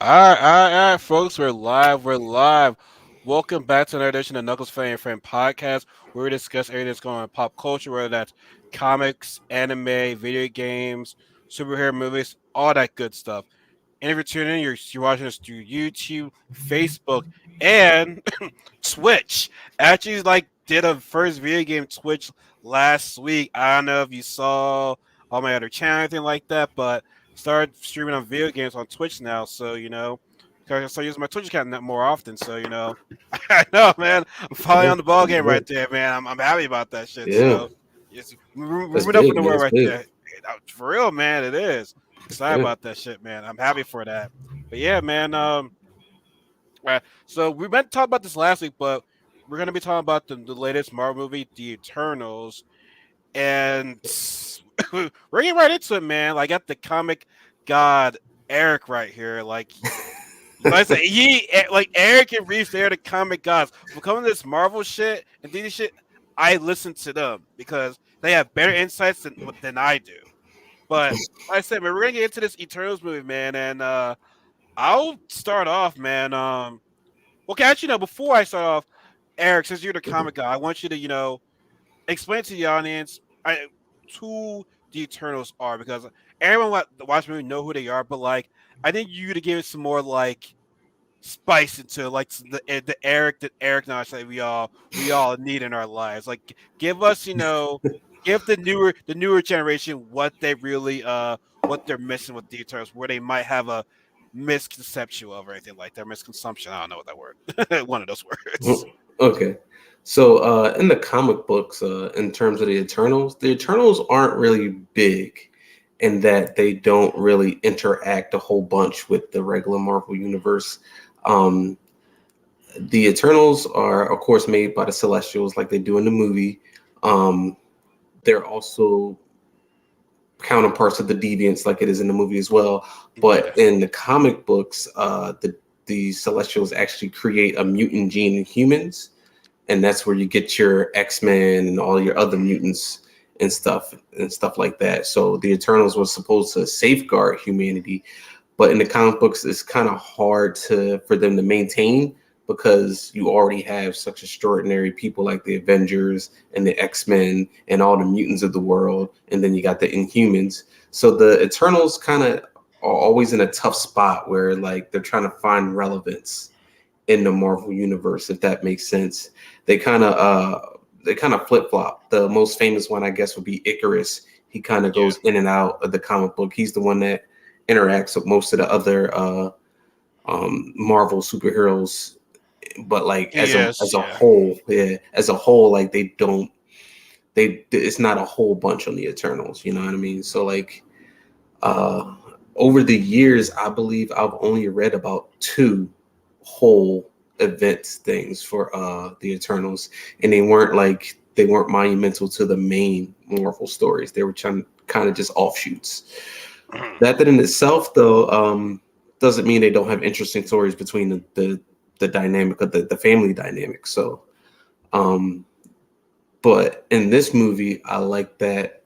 All right, folks. We're live. We're live. Welcome back to another edition of Knuckles Fan Podcast, where we discuss everything that's going on in pop culture, whether that's comics, anime, video games, superhero movies, all that good stuff. And if you're tuning in, you're watching us through YouTube, Facebook, and Twitch. Actually, did a first video game Twitch last week. I don't know if you saw all my other channel or anything like that, but started streaming on video games on Twitch now. So I start using my Twitch account more often. So I know, man. I'm finally Yeah, on the ball that's game right good. there, man. I'm happy about that shit. Yeah, So it's that's moving up in big, the man. world That's right big. there. For real, man. It is. Excited Yeah. about that shit, man. I'm happy for that. But yeah, man. So we meant to talk about this last week, but we're gonna be talking about the latest Marvel movie, The Eternals, and we're getting right into it, man. Like, I got the comic god Eric right here. Like I said, like Eric and Reese, they're the comic gods. When it comes to this Marvel shit and DC shit, I listen to them because they have better insights than I do. But like I said, man, we're gonna get into this Eternals movie, man, and I'll start off, man. Okay, actually, no. Before I start off, Eric, since you're the Mhm. comic guy, I want you to, explain to the audience who the Eternals are because everyone watch the movie know who they are, but I think you to give it some more spice into the Eric notch that we all need in our lives. Like, give us, give the newer generation what they really what they're missing with the Eternals, where they might have a misconception of or anything like that. Misconsumption. I don't know what that word. One of those words. Okay. So, in the comic books, in terms of the Eternals aren't really big in that they don't really interact a whole bunch with the regular Marvel universe. Um, the Eternals are, of course, made by the Celestials, like they do in the movie. Um, they're also counterparts of the deviants like it is in the movie as well. But Yes. in the comic books, the Celestials actually create a mutant gene in humans, and that's where you get your X-Men and all your other mutants and stuff like that. So the Eternals was supposed to safeguard humanity, but in the comic books, it's kind of hard to for them to maintain because you already have such extraordinary people like the Avengers and the X-Men and all the mutants of the world, and then you got the Inhumans. So the Eternals kind of are always in a tough spot where like they're trying to find relevance in the Marvel universe, if that makes sense. They kind of flip flop. The most famous one, I guess, would be Icarus. He kind of Yeah. goes in and out of the comic book. He's the one that interacts with most of the other Marvel superheroes, but like as a Yes. as a Yeah. whole, yeah, as a whole, like they don't they it's not a whole bunch on the Eternals. You know what I mean? So like uh over the years, I believe I've only read about two whole events things for the Eternals, and they weren't monumental to the main Marvel stories. They were trying kind of just offshoots. That in itself, though, doesn't mean they don't have interesting stories between the dynamic of the family dynamic. So, um, but in this movie, I like that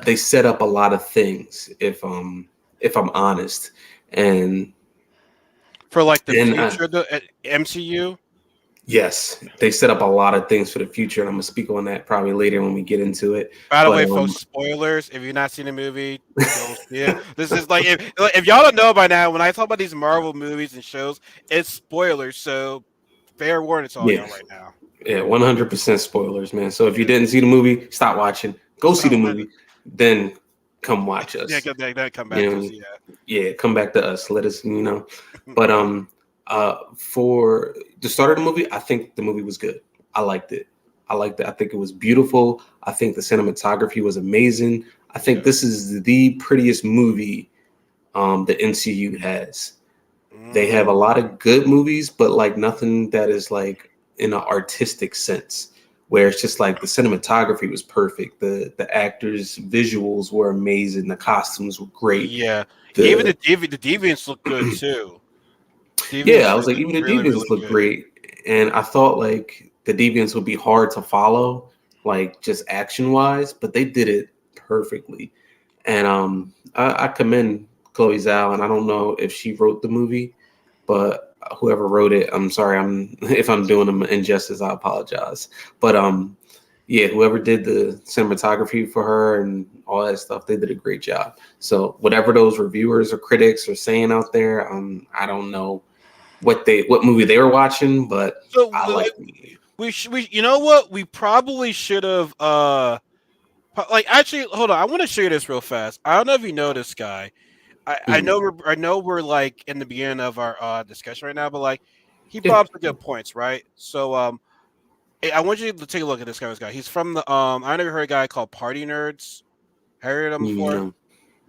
they set up a lot of things. If I'm honest, and For the and future of the MCU. yes, they set up a lot of things for the future, and I'm gonna speak on that probably later when we get into it. By the But way, folks, spoilers. If you've not seen the movie, don't see it. This is if y'all don't know by now, when I talk about these Marvel movies and shows, it's spoilers. So fair warning to all yeah, y'all right now. yeah, 100% spoilers, man. So if you didn't see the movie, stop watching. Go see the Stop. movie, then come watch Yeah, us. that come back You to know, us. Yeah. yeah, come back to us. Let us, But for the start of the movie, I think the movie was good. I liked it. I liked it. I think it was beautiful. I think the cinematography was amazing. I think Yeah. this is the prettiest movie the MCU has. They have a lot of good movies, but like nothing that is like in an artistic sense, where it's just like the cinematography was perfect, the actors' visuals were amazing, the costumes were great. Yeah. Even The the deviants look good too. Yeah, Deviants I was look like, even the really deviants really look good. great, and I thought like the deviants would be hard to follow, like just action wise, but they did it perfectly, and I commend Chloe Zhao, and I don't know if she wrote the movie, but whoever wrote it, I'm sorry, I'm if I'm doing them injustice, I apologize. But yeah, whoever did the cinematography for her and all that stuff, they did a great job. So whatever those reviewers or critics are saying out there, I don't know what movie they were watching, but So I like the movie. we you know what? We probably should have like actually hold on. I want to show you this real fast. I don't know if you know this guy. Mhm. I know we're like in the beginning of our discussion right now, but like he Yeah. brought up some good points, right? So I want you to take a look at this guy. He's from the I never heard a guy called Party Nerds. Heard of him before? No.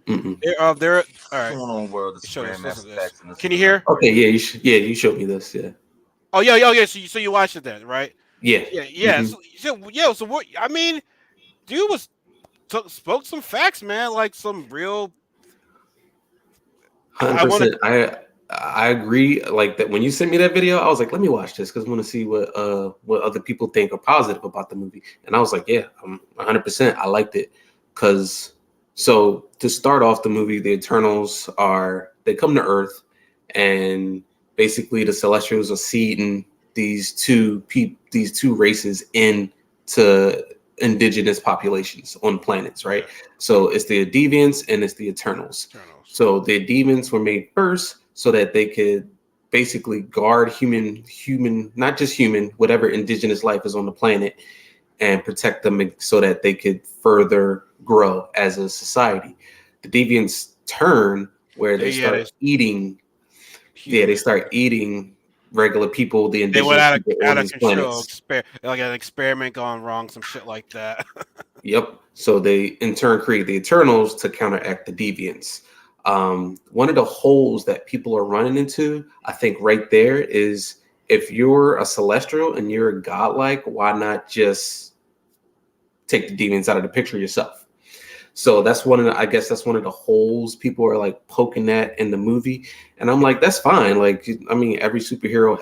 Mm-mm. They're all What's right. going on, world? This is Show this. Listen Grandmaster to this. Tax, and this Can is you another hear? Okay, break. yeah, you showed me this, yeah. Oh yeah, yeah, yeah. So you watched it then, right? Yeah. Yeah, yeah. Mm-hmm. So yeah. So what? I mean, dude was spoke some facts, man. Like some real. Hundred I want to. percent. I agree. Like that when you sent me that video, I was like, let me watch this because I want to see what other people think are positive about the movie. And I was like, yeah, I'm 100%. I liked it because so to start off the movie, the Eternals they come to Earth and basically the Celestials are seeding these two races into indigenous populations on planets, right? So it's the deviants and it's the Eternals. Eternals. So the demons were made first so that they could basically guard not just human, whatever indigenous life is on the planet, and protect them so that they could further grow as a society. The deviants turn where they Yeah, start eating. Yeah, they humans. start eating regular people, the They went indigenous people out on of these control. planets. Like an experiment gone wrong, some shit like that. Yep. So they in turn create the Eternals to counteract the deviants. One of the holes that people are running into, I think, right there is if you're a celestial and you're a godlike, why not just take the deviants out of the picture yourself? So that's I guess that's one of the holes people are like poking at in the movie, and I'm like, that's fine. Like, I mean, every superhero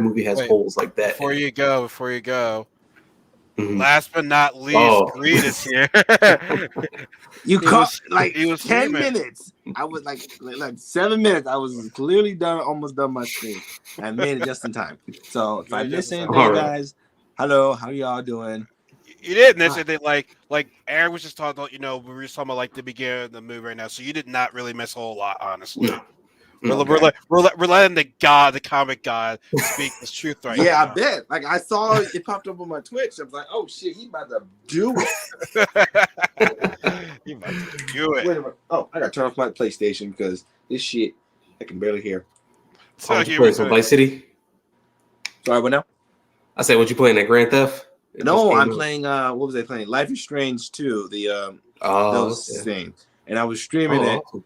movie has Wait, holes like that in it. before you go. Mhm. Last but not least, Oh, Creed is here. You he caught was like he was 10 minutes. I was like 7 minutes. I was clearly done, almost done my screen. I made it just in time. So if I Maybe just miss in time. anything, all right. guys, hello, how y'all doing? You did, and Ah, they like Aaron was just talking about, we were just talking about like the beginning of the movie right now. So you did not really miss a whole lot, honestly. No. Mm. okay. We're letting the comic god, speak his truth right Yeah, I now. bet. Like I saw it popped up on my Twitch. I was like, oh shit, he about to do it. You about to do it. Wait a minute. Oh, I gotta turn off my PlayStation because this shit I can barely hear. Oh, So what you here we playing? Some go. Vice City? Sorry, what now? I said, what you playing? That Grand Theft? It just No, came I'm out. playing what was I playing? Life is Strange 2, the Oh, those okay. things. And I was streaming Oh, it awesome.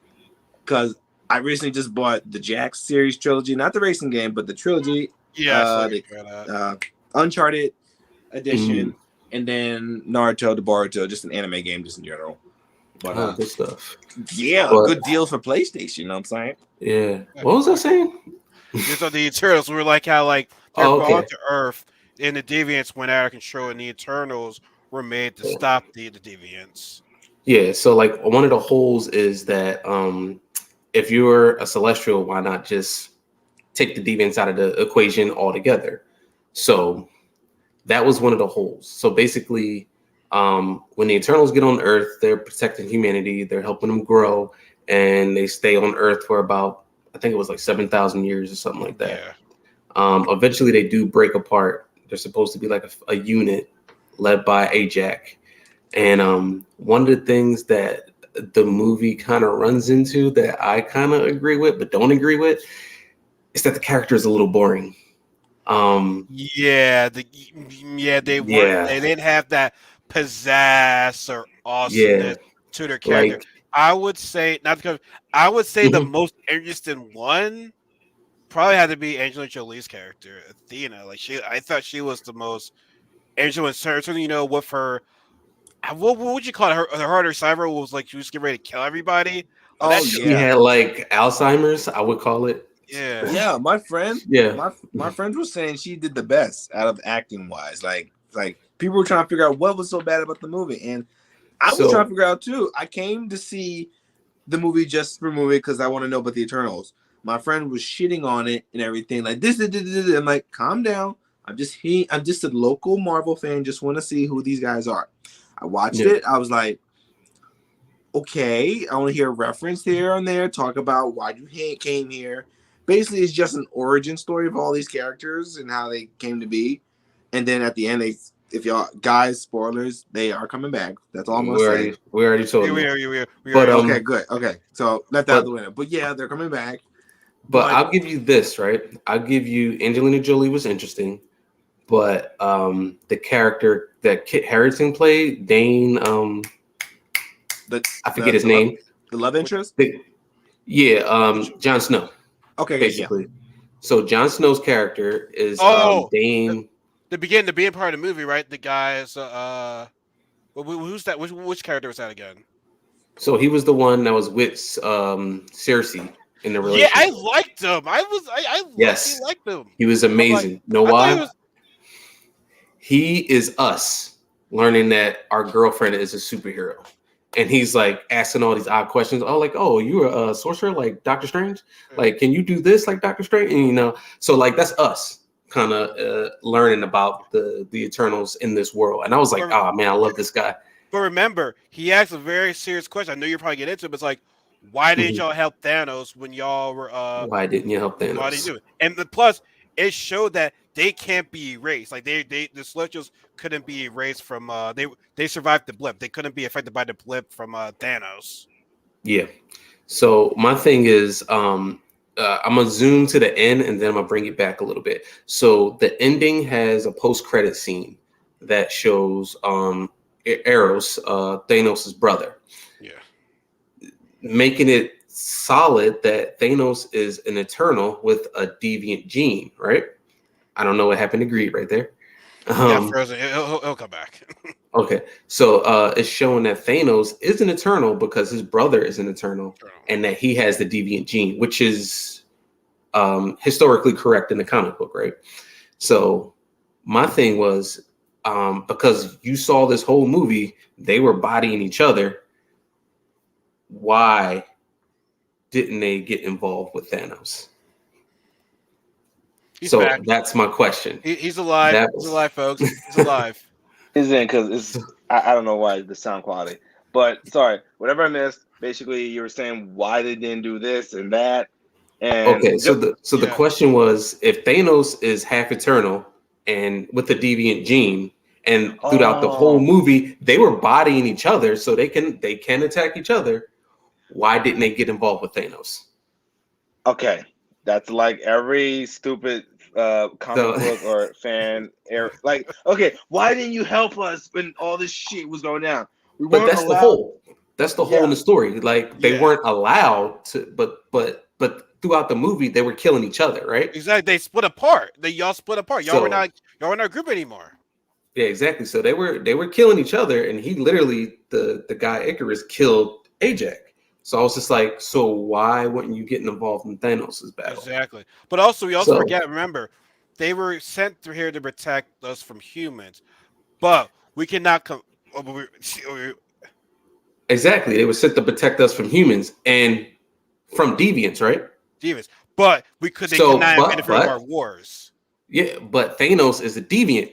because I recently just bought the Jax series trilogy, not the racing game, but the trilogy, Yeah, I saw you the try that. Uncharted Mm. edition, and then Naruto, the Boruto, just an anime game, just in general. But Oh, good stuff. yeah, a But good deal for PlayStation. You know what I'm saying? yeah, Yeah, what was I saying? these are the Eternals. We were like how like they're Oh, brought okay. to Earth, and the Deviants went out of control, and the Eternals were made to Yeah. stop the Deviants. Yeah, so like one of the holes is that if you're a celestial, why not just take the deviants out of the equation altogether? So that was one of the holes. So basically, when the Eternals get on Earth, they're protecting humanity, they're helping them grow, and they stay on Earth for about, I think it was like 7,000 years or something like that. Yeah. Eventually, they do break apart. They're supposed to be like a unit led by Ajax. And one of the things that the movie kind of runs into that I kind of agree with, but don't agree with, is that the character is a little boring. Yeah, they weren't. Yeah, They didn't have that pizzazz or yeah, awesomeness to their character. like, I would say not because I would say the mhm. most interesting one probably had to be Angela Jolie's character, Athena. Like I thought she was the most interesting. Certainly, with her, what would you call it? Her cyber was like she was getting ready to kill everybody. Oh, that Oh shit. She yeah, had like Alzheimer's, I would call it. Yeah, yeah. My friend, Yeah, my friends were saying she did the best out of acting wise. Like people were trying to figure out what was so bad about the movie, and I was trying to so figure out too. I came to see the movie just for movie because I want to know about the Eternals. My friend was shitting on it and everything, like this. I'm like, calm down. I'm just a local Marvel fan. Just want to see who these guys are. I watched Yeah. it. I was like, okay, I want to hear a reference here and there. Talk about why you came here. Basically, it's just an origin story of all these characters and how they came to be. And then at the end, if y'all guys, spoilers, they are coming back. That's all I'm gonna say. We already told Yeah, you. we But are. Okay, good. Okay, so left out but the window. But yeah, they're coming back. but But I'll give you this, right? I'll give you Angelina Jolie was interesting, but the character that Kit Harington played, Dane, I forget his name. the love interest. Yeah, Jon Snow, Okay, yeah. basically. So Jon Snow's character is Oh, Dane. the beginning part of the movie, right? The guys, who's that? Which character was that again? So he was the one that was with Cersei in the Yeah, I relationship. liked him. I lucky Yes, liked him. he was I'm like, amazing. Know I thought he why? was. He is us learning that our girlfriend is a superhero. And he's like asking all these odd questions. Oh, like, oh, you're a sorcerer like Doctor Strange? Like, can you do this like Doctor Strange? And, so like that's us kind of learning about the Eternals in this world. And I was like, But, oh man, I love this guy. but remember, he asked a very serious question. I know you're probably getting into it, but it's like, why didn't Mhm. y'all help Thanos when y'all were Why didn't you help why did you Thanos? do it? And plus, it showed that they can't be erased. Like the Celestials couldn't be erased from they survived the blip. They couldn't be affected by the blip from Thanos. Yeah. So my thing is, I'm gonna zoom to the end and then I'm gonna bring it back a little bit. So the ending has a post-credit scene that shows Eros, Thanos' brother, Yeah. making it solid that Thanos is an Eternal with a deviant gene, right? I don't know what happened to Greed right there. He got Um, frozen. He'll come back. okay, so it's showing that Thanos is an Eternal because his brother is an Eternal, and that he has the deviant gene, which is historically correct in the comic book, right? So my thing was because you saw this whole movie, they were bodying each other. Why didn't they get involved with Thanos? He's So back. that's my question. He's alive. That He's was alive, folks. He's alive. Is in because it's I don't know why the sound quality, but sorry, whatever I missed. Basically, you were saying why they didn't do this and that, and okay. So the question was, if Thanos is half eternal and with the deviant gene, and throughout the whole movie they were bodying each other, so they can attack each other. Why didn't they get involved with Thanos? okay, that's like every stupid comic book or fan like, okay, why didn't you help us when all this shit was going down? We But weren't that's the allowed. whole. That's the whole in the story. Like they weren't allowed to, but throughout the movie they were killing each other, right? Exactly. They split apart. Y'all split apart. Y'all were So not a group anymore. yeah, exactly. So they were killing each other, and he literally the guy Icarus killed Ajax. So I was just like, so why weren't you getting involved in Thanos' battle? Exactly. But also, we also So forget. Remember, they were sent through here to protect us from humans, but we cannot come. exactly, they were sent to protect us from humans and from deviants, right? Demons, but they So, cannot interfere with our wars. yeah, but Thanos is a deviant.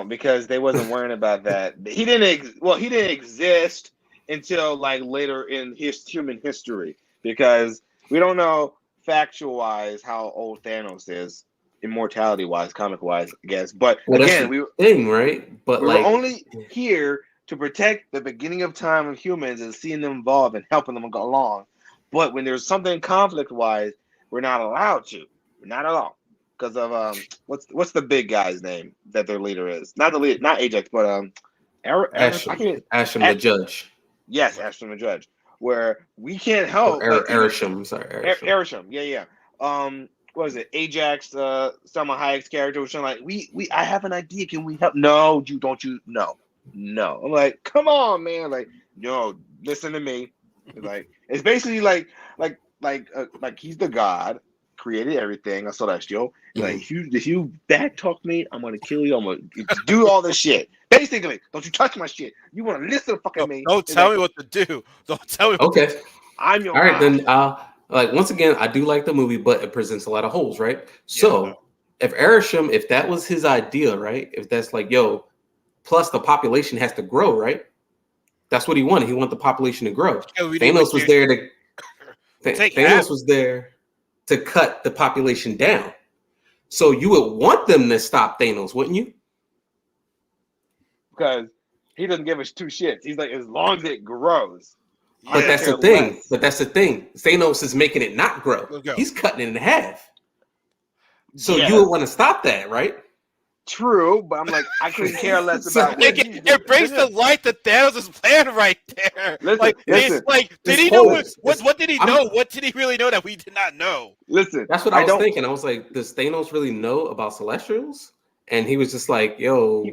Because they wasn't worrying about that. He didn't exist until like later in his human history, because we don't know factual wise how old Thanos is, immortality wise, comic wise, I guess. But Well, again, that's the thing, right? But we were like, only here to protect the beginning of time of humans and seeing them evolve and helping them go along. But when there's something conflict wise, we're not allowed to. We're not allowed because of what's the big guy's name that their leader is? Not the leader, not Ajax, but Asham the Judge. Yes, Ashton the Judge. Where we can't help, like Erisham, sorry, Erisham. Yeah. What is it? Ajax, Selma Hayek's character was like, I have an idea. Can we help? No, you don't. No. I'm like, come on, man. Like, no, listen to me. It's like, it's basically like he's the god, created everything, a celestial. Like Mhm. if you back talk me, I'm gonna kill you. I'm gonna do all this shit. Basically, don't you touch my shit. You want to listen to fucking me? Don't It's tell like me what to do. Don't tell me what to do. Okay. I'm your All right, god. then. Like once again, I do like the movie, but it presents a lot of holes, right? Yeah. So if Erisham, if that was his idea, right? If that's like, yo, plus the population has to grow, right? That's what he wanted. He wanted the population to grow. Because we need Thanos was there to we'll take half. Thanos was there to cut the population down. So you would want them to stop Thanos, wouldn't you? Because he doesn't give us two shits. He's like, as long as it grows, I But could Yeah. that's the care thing. less. But that's the thing. Thanos is making it not grow. Let's go. He's cutting it in half. So you Yes, would want to stop that, right? true, but I'm like, I couldn't care less So- about what he's doing. It brings to light the Thanos' plan right there. Listen, listen, Did This he know whole- what did he I'm- know? What did he really know that we did not know? listen. That's what I was don't. thinking. I was like, does Thanos really know about Celestials? And he was just like, yo,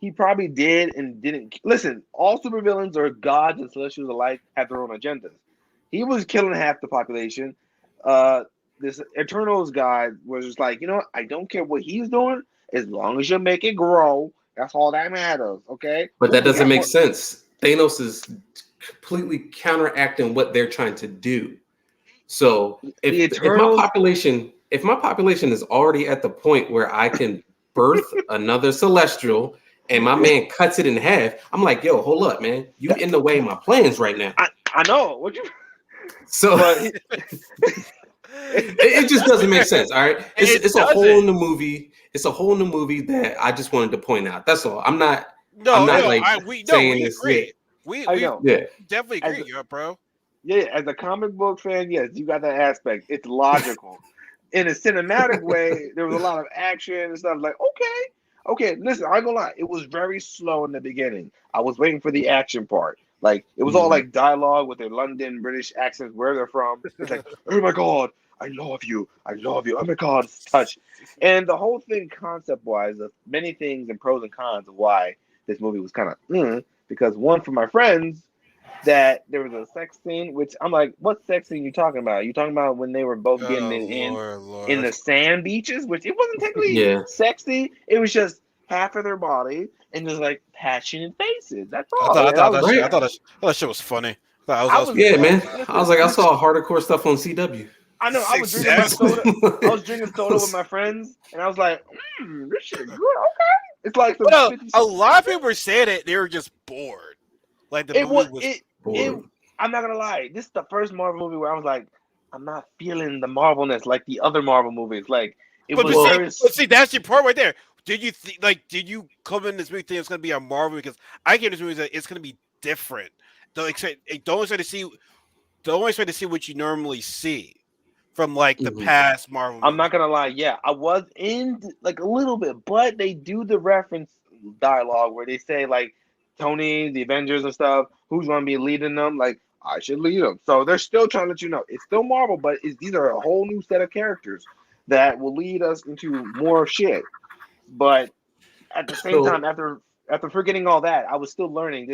He probably did and didn't listen. All supervillains or gods and celestials alike have their own agendas. He was killing half the population. This Eternals guy was just like, you know what? I don't care what he's doing as long as you make it grow. That's all that matters. Okay. but that We doesn't got make more- sense. Thanos is completely counteracting what they're trying to do. So The if Eternals. my population is already at the point where I can birth another celestial and my man cuts it in half, I'm like, yo, hold up, man. You in the way of my plans right now. I know what you. So But it just doesn't make sense. All right. It's a doesn't. hole in the movie. It's a hole in the movie that I just wanted to point out. That's all. I'm not saying we this. agree. We I know. Yeah. definitely As agree, bro. Yeah, as a comic book fan, yes, you got that aspect. It's logical. In a cinematic way, there was a lot of action and stuff. Like, okay, listen, I ain't gonna lie, it was very slow in the beginning. I was waiting for the action part. Like, it was all like dialogue with their London British accents, where they're from. It's like, oh my god, I love you, oh my god, touch. And the whole thing, concept wise, of many things and pros and cons of why this movie was kind of because one for my friends that there was a sex scene, which I'm like, what sex scene you talking about? You talking about when they were both getting it in the sand beaches, which it wasn't technically sexy. It was just half of their body and just like passionate faces. That's all. I thought Right. that shit was funny. I I was- Yeah, man. Listen, I was like, I saw hardcore stuff on CW. I know. I was drinking my soda. I was drinking soda with was- my friends, and I was like, this shit good. Okay. It's like some Well, 50 a lot of people were saying it. They were just bored. Like the It movie was. boring. I'm not gonna lie. This is the first Marvel movie where I was like, I'm not feeling the Marvelness like the other Marvel movies. Like it But, was but, very. see, but see, that's your part right there. Did you did you come in this movie thinking it's gonna be a Marvel? Because I came to this movie that it's gonna be different. Don't expect don't expect to see what you normally see from like the past Marvel I'm not movies. gonna lie. Yeah, I was in like a little bit, but they do the reference dialogue where they say like Tony, the Avengers and stuff. Who's gonna be leading them? Like I should lead them. So they're still trying to let you know it's still Marvel, but these are a whole new set of characters that will lead us into more shit. But at the same time, after forgetting all that, I was still learning.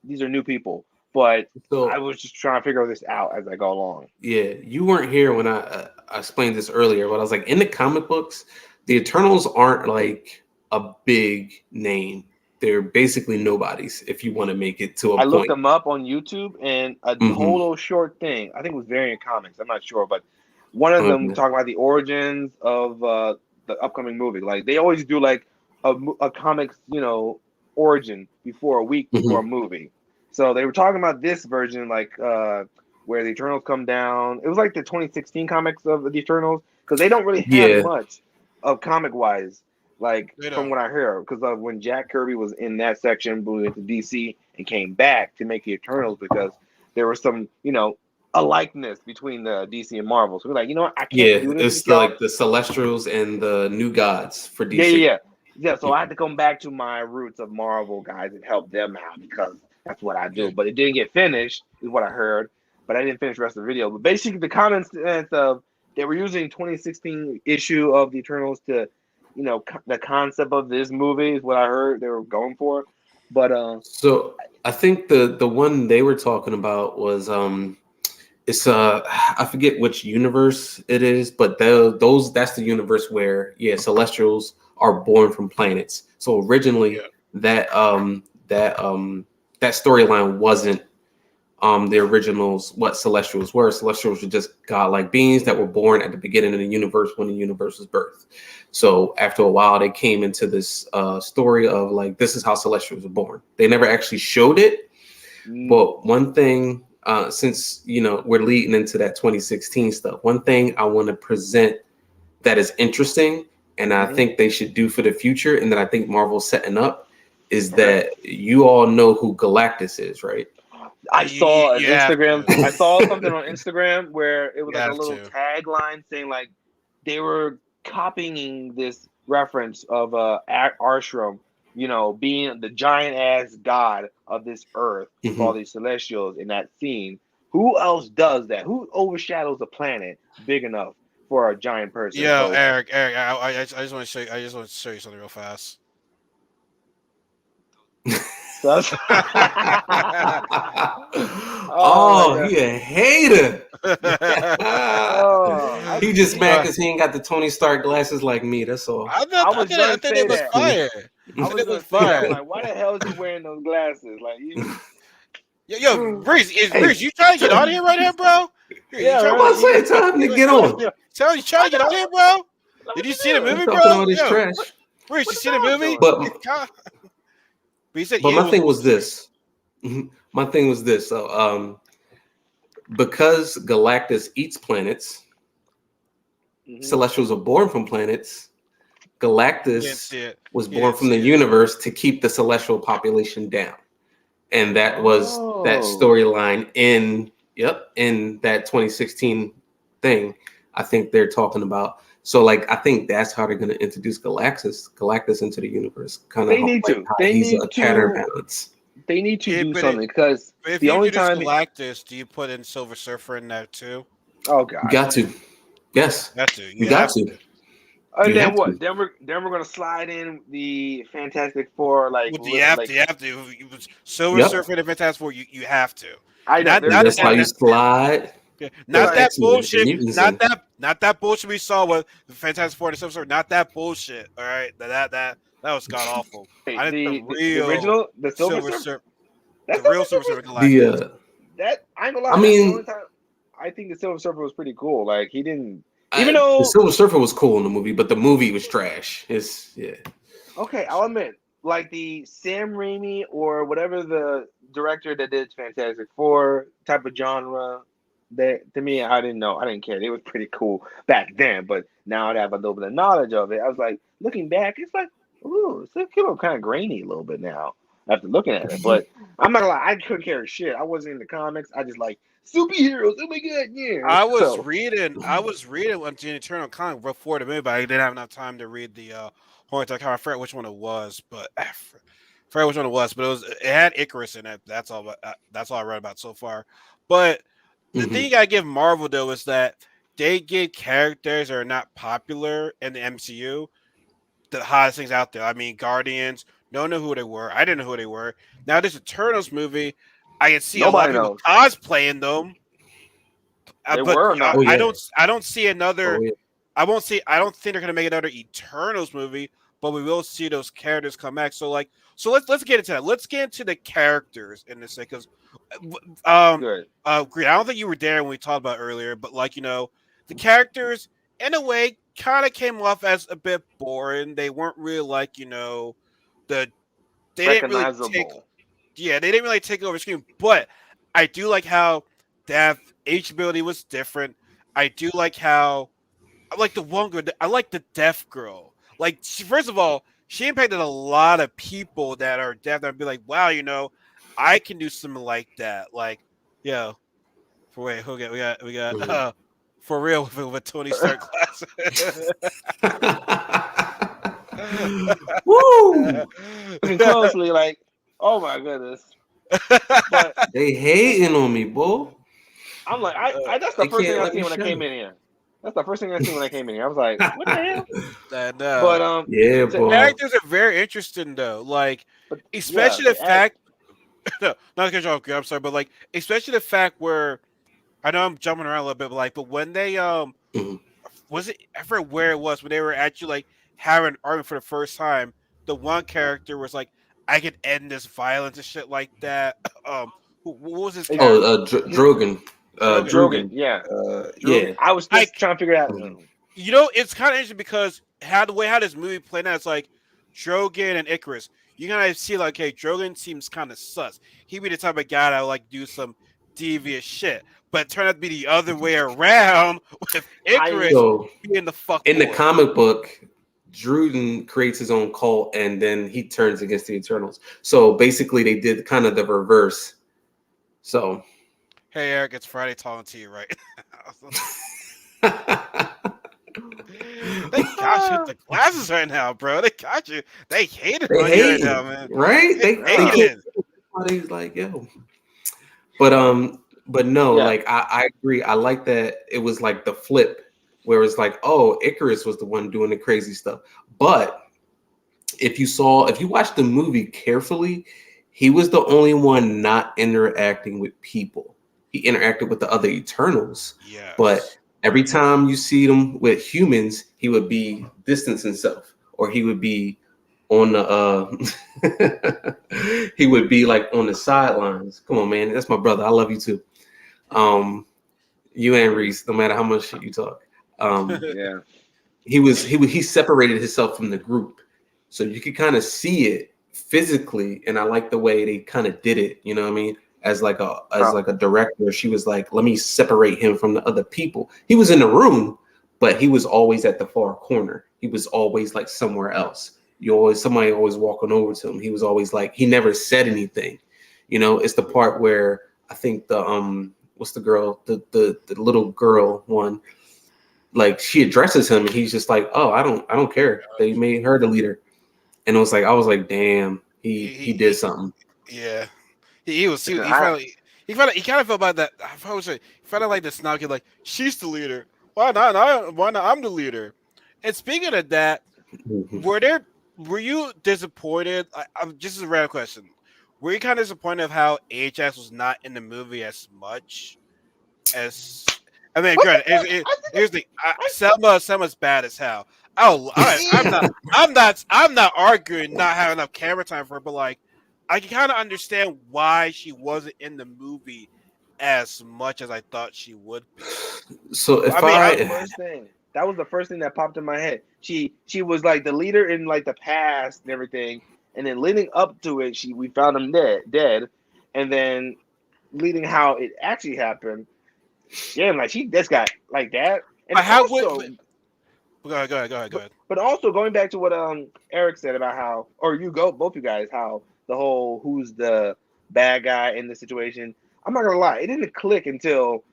These are new people, but I was just trying to figure this out as I go along. Yeah, you weren't here when I explained this earlier, but I was like, in the comic books, the Eternals aren't like a big name. They're basically nobodies if you want to make it to a I point. looked them up on YouTube, and a whole little short thing. I think it was Variant Comics. I'm not sure, but one of them talking about the origins of the upcoming movie. Like they always do like a comics, origin before a week before a movie. So they were talking about this version, like where the Eternals come down. It was like the 2016 comics of the Eternals because they don't really have much of comic wise, like from what I hear. Because when Jack Kirby was in that section, moved into DC and came back to make the Eternals because there was some, a likeness between the DC and Marvel. So we're like, you know what, I can't do this. It's like the Celestials and the New Gods for DC. Yeah. So I had to come back to my roots of Marvel guys and help them out because that's what I do. Yeah. But it didn't get finished, is what I heard. But I didn't finish the rest of the video. But basically, the comments of they were using 2016 issue of the Eternals to, the concept of this movie is what I heard they were going for. But so I think the one they were talking about was it's I forget which universe it is, but that's the universe where Celestials are born from planets. So originally Yeah. that that storyline wasn't the originals what Celestials were. Celestials were just godlike beings that were born at the beginning of the universe when the universe was birthed. So after a while, they came into this story of like this is how Celestials were born. They never actually showed it, Mm, but one thing, since we're leading into that 2016 stuff, one thing I want to present that is interesting, and I mhm. think they should do for the future, and that I think Marvel's setting up, is Okay. that you all know who Galactus is, right? I saw an You have Instagram. to. I saw something on Instagram where it was You like a have little to. tagline saying like they were copying this reference of Arshram, being the giant ass god of this earth for all Mhm. these celestials in that scene. Who else does that? Who overshadows a planet big enough for a giant person, Yeah, folks? Eric, I just want to show you. I just want to show you something real fast. That's oh my Oh, god. he a hater. Oh, He just he, mad because he ain't got the Tony Stark glasses like me. That's all. I was I gonna think they say look that. fire. I I was think they gonna look say that. I'm fire. like, why the hell is he wearing those glasses? Like you, Yo, Reese, Hey, you trying to get I'm on here right here, bro? Here, you yeah, trying about right. to say, tell him to wait, get on. tell you trying I to get on know. here, bro? What Did you you see the doing? He's movie, talking bro? all this Yo, trash. Reese, you What the see the dog movie? doing? But But he said, but yeah, my it was thing was this. My thing was this. So because Galactus eats planets, Hmm. Celestials are born from planets. you didn't Galactus see it. was You born didn't from the see it. universe to keep the celestial population down. And that was that Oh, storyline in that 2016 thing. I think they're talking about. So like I think that's how they're going to introduce Galactus into the universe, kind of they need like to. how They he's need a pattern to. balance. They need to Yeah, do something because but if the you only introduce time. Galactus, do you put in Silver Surfer in there too? Oh You God. got to, yes, Have to. you You got have to, to. And you then have what? to. Then we're gonna slide in the Fantastic Four, like Well, you have to. like You have to. Silver Yep, Surfer and the Fantastic Four. You have to. I know Not they're not they're that's how going. you slide not those Like that X-Men and bullshit. mutants in. Not that bullshit we saw with the Fantastic Four and the Silver Surfer. Not that bullshit. All right. That was god awful. wait, I need the original, the Silver Silver Surfer. Surfer, That the Silver real Silver Surfer. Surfer The Galactus. That I ain't gonna I lie. That's the only mean, time I think the Silver Surfer was pretty cool. Like he didn't, even the though. Silver Surfer was cool in the movie, but the movie was trash. It's yeah. Okay, I'll admit, like the Sam Raimi or whatever the director that did Fantastic Four type of genre, that to me, I didn't know, I didn't care. It was pretty cool back then, but now that I have a little bit of knowledge of it, I was like, looking back, it's like, ooh, it's kind of grainy a little bit now after looking at it. But I'm not gonna lie, I couldn't care a shit. I wasn't in the comics. I just like superheroes. Oh my god, yeah. So I was reading one the Eternal comic before the movie, but I didn't have enough time to read the Hornet Comic. I forget which one it was, but forget which one it was. But it had Icarus in it. That's all I read about so far. But the thing you Mhm. gotta give Marvel though is that they get characters that are not popular in the MCU the hottest things out there. I mean, Guardians, no one knew who they were. I didn't know who they were. Now this Eternals movie, I can see a lot nobody of people knows. cosplaying them, They but were or Oh not. I yeah. don't see Oh another. yeah. I won't see. I don't think they're gonna make another Eternals movie, but we will see those characters come back. So let's get into that. Let's get into the characters in this because, um, Good. Green. I don't think you were there when we talked about it earlier, but the characters in a way kind of came off as a bit boring. They weren't really the they didn't really take Recognizable. they didn't really take over screen. But I do like how Death H ability was different. I do like how I like the one girl. I like the deaf girl. Like first of all, she impacted a lot of people that are deaf. That be like, wow, I can do something like that. Like, yeah. For wait, we got Mhm. for real with Tony Stark class. Woo! Looking closely, like, oh my goodness. But They hating on me, boy. I'm like, I that's the They first thing can't I let me seen when I came shine. in here. That's the first thing I seen when I came in here. I was like, what the hell? and But Yeah, to boy. characters are very interesting though. Like, but yeah, especially the to add fact no, not to cut you off, I'm sorry, but like especially the fact where I know I'm jumping around a little bit, but like, but when they Mhm. was it I forget where it was when they were actually like having an argument for the first time. The one character was like, "I could end this violence and shit like that." What was his It's Oh, character? Drogon, Drogan. Drogan, Drogon, yeah. Drogan. yeah. I was Like, just trying to figure out. Mhm. it's kind of interesting because how this movie played out, it's like Drogan and Icarus. You kind of see like, hey, Drogan seems kind of sus. He'd be the type of guy that would like do some devious shit, but it turned out to be the other way around with I Icarus So being the fuck in the boy. comic book, Druden creates his own cult and then he turns against the Eternals. So basically, they did kind of the reverse. So Hey Eric, it's Friday talking to you right now. They got you with ah, the glasses right now, bro. They got you. They hated they on you right now, hating, man. right? They They can't. hated. Everybody's like, yo. But no, yeah. like I agree. I like that it was like the flip, where it's like, oh, Icarus was the one doing the crazy stuff. But if you watch the movie carefully, he was the only one not interacting with people. He interacted with the other Eternals, but Yes. every time you see them with humans, he would be distance himself, or he would be on the he would be like on the sidelines. Come on, man, that's my brother. I love you too. Um, you and Reese, no matter how much shit you talk. Um, Yeah. he separated himself from the group, so you could kind of see it physically, and I like the way they kind of did it. You know what I mean? As Oh, like a director, she was like, let me separate him from the other people. He was in the room, but he was always at the far corner. He was always like somewhere else. Somebody always walking over to him. He was always like, he never said anything. You know, it's the part where I think the what's the girl, the little girl one, like she addresses him and he's just like, oh, I don't care, they made her the leader. And it was like, I was like, damn, he, he he, did he, something. yeah. He I finally he kind of felt about that. I was say he felt like the snarky like she's the leader. Why not? Why not? I'm the leader. And speaking of that, Mhm. were there were you disappointed? I'm just as a random question. Were you kind of disappointed of how Ajax was not in the movie as much as? I mean, what the granted, fuck? I think here's the I Selma's bad as hell. Oh, I'm not arguing not having enough camera time for her, but like, I can kind of understand why she wasn't in the movie as much as I thought she would be. So I if mean, that was the I first thing. That was the first thing that popped in my head. She was like the leader in like the past and everything, and then leading up to it, we found him dead, and then leading how it actually happened. Yeah, like she just got like that, and but how would? also, Go ahead, go ahead, go ahead, go but ahead. but also going back to what Eric said about how, or you go both you guys, how the whole who's the bad guy in the situation. I'm not gonna lie, it didn't click until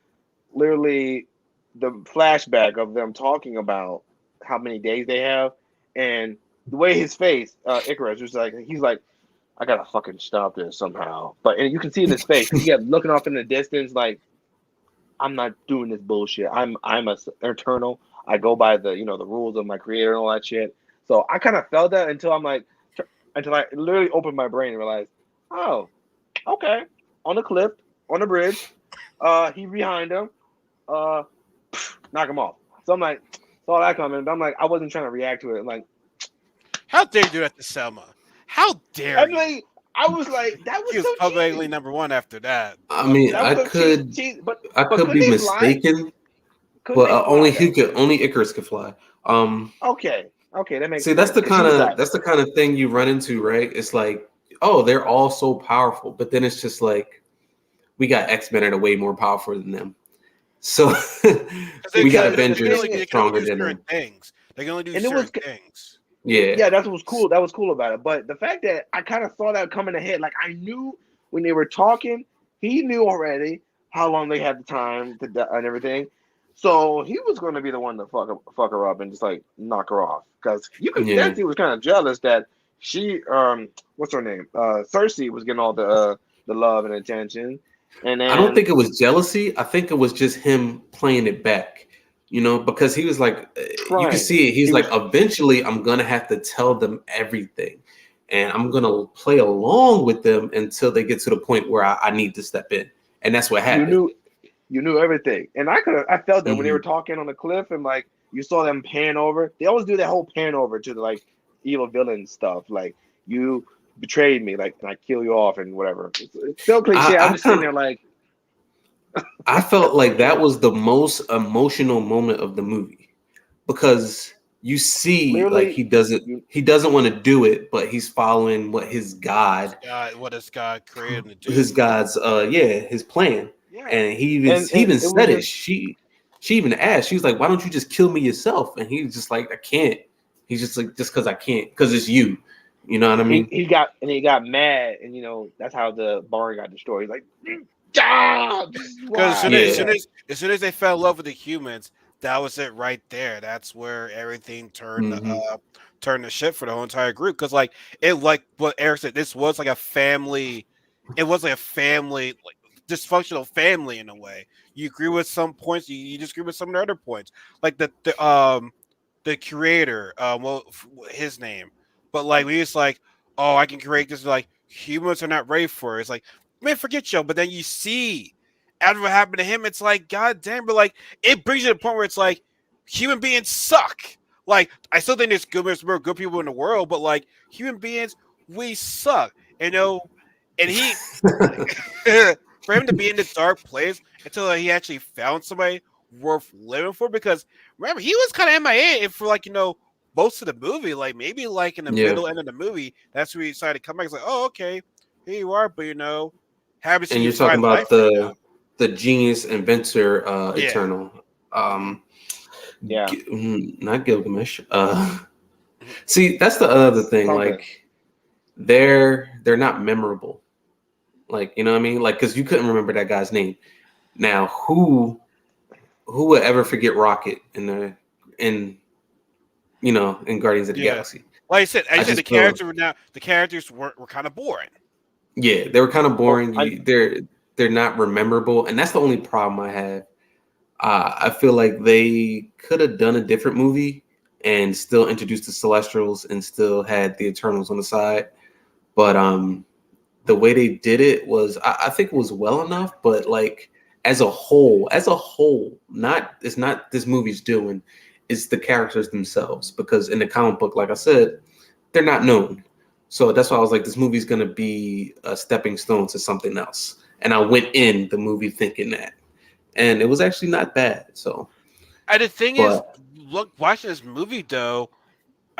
literally the flashback of them talking about how many days they have, and the way his face, Icarus was like, he's like, I gotta fucking stop this somehow. But and you can see in his face because he kept looking off in the distance, like I'm not doing this bullshit. I'm a eternal. I go by the the rules of my creator and all that shit. So I kind of felt that until I'm like, until I literally opened my brain and realized, oh, okay, on the cliff, on the bridge, he behind him, uh, knock him off. So I'm like, saw that coming. But I'm like, I wasn't trying to react to it. I'm like, How dare you do that to Selma? How dare I'm you? like, I was like, that He was was so publicly cheesy. number one after that. I Fuck mean, That that. was so cheesy. I But could couldn't be they fly? mistaken, Couldn't but they fly though? only Icarus could fly. Okay, okay, that makes See, sense. Cause she was like, that's the kind of thing you run into, right? It's like, oh, they're all so powerful, but then it's just like we got X-Men that are way more powerful than them. So we got because the Avengers thing is, They can only stronger do than certain them. things. They can only do and it was certain things. Yeah. yeah, that was cool. That was cool about it. But the fact that I kind of saw that coming ahead, like I knew when they were talking, he knew already how long they had the time to and everything. So he was going to be the one to fuck her up and just like knock her off because you could Yeah. sense he was kind of jealous that she what's her name Cersei was getting all the love and attention, and I don't then think it was jealousy. I think it was just him playing it back, because he was like, you can trying. see it. He's He like, was eventually, I'm gonna have to tell them everything, and I'm gonna play along with them until they get to the point where I need to step in, and that's what you happened. knew You knew everything, and I felt that when they hmm were talking on the cliff, and like you saw them pan over. They always do that whole pan over to the like evil villain stuff, like you betrayed me, like and I kill you off and whatever. It's so cliche. I'm I just sitting kind there of like, I felt like that was the most emotional moment of the movie because you see like literally, you he doesn't want to do it, but he's following what What this God created him to his do. God's his plan. yeah, And he and even it was said it. just She even asked, she was like, why don't you just kill me yourself? And he was just like, I can't. He's just like, just because I can't, because it's you. You know what I mean? he got mad, and that's how the barn got destroyed. He's like, ah, this is Because why. Yeah. Yeah, as soon as they fell in love with the humans, that was it right there. That's where everything hmm turned the ship for the whole entire group. Because like what Eric said, this was like a family. It was like a family, like dysfunctional family in a way. You agree with some points, you disagree with some of the other points. Like the creator, his name, but like we just like, oh, I can create this. Like humans are not ready for it. It's like, man, forget you. But then you see, after what happened to him, it's like, god damn. But like, it brings you to the point where it's like, human beings suck. Like, I still think there's good people in the world, but like, human beings, we suck. You know, and he for him to be in the dark place until he actually found somebody worth living for. Because remember, he was kind of MIA for like most of the movie. Like maybe like in the Yeah. middle end of the movie, that's where he decided to come back. It's like, oh, okay, here you are, but happy to see And you you're talking find life about right now. the genius inventor Yeah. Eternal. hmm yeah, Not Gilgamesh. hmm See, that's the other thing. something. Like they're not memorable. Like, you know what I mean? Like, because you couldn't remember that guy's name. Now, who would ever forget Rocket in in Guardians of the Yeah. Galaxy? Like I I said, just feel the characters were kind of boring. yeah, they were kind of Well, boring. They're not rememberable, and that's the only problem I have. I feel like they could have done a different movie and still introduced the Celestials and still had the Eternals on the side. But the way they did it was, I think it was well enough. But like as a whole, not it's not this movie's doing, it's the characters themselves. Because in the comic book, like I said, they're not known. So that's why I was like, this movie's gonna be a stepping stone to something else. And I went in the movie thinking that, and it was actually not bad. So, And the thing is, but look, watching this movie though,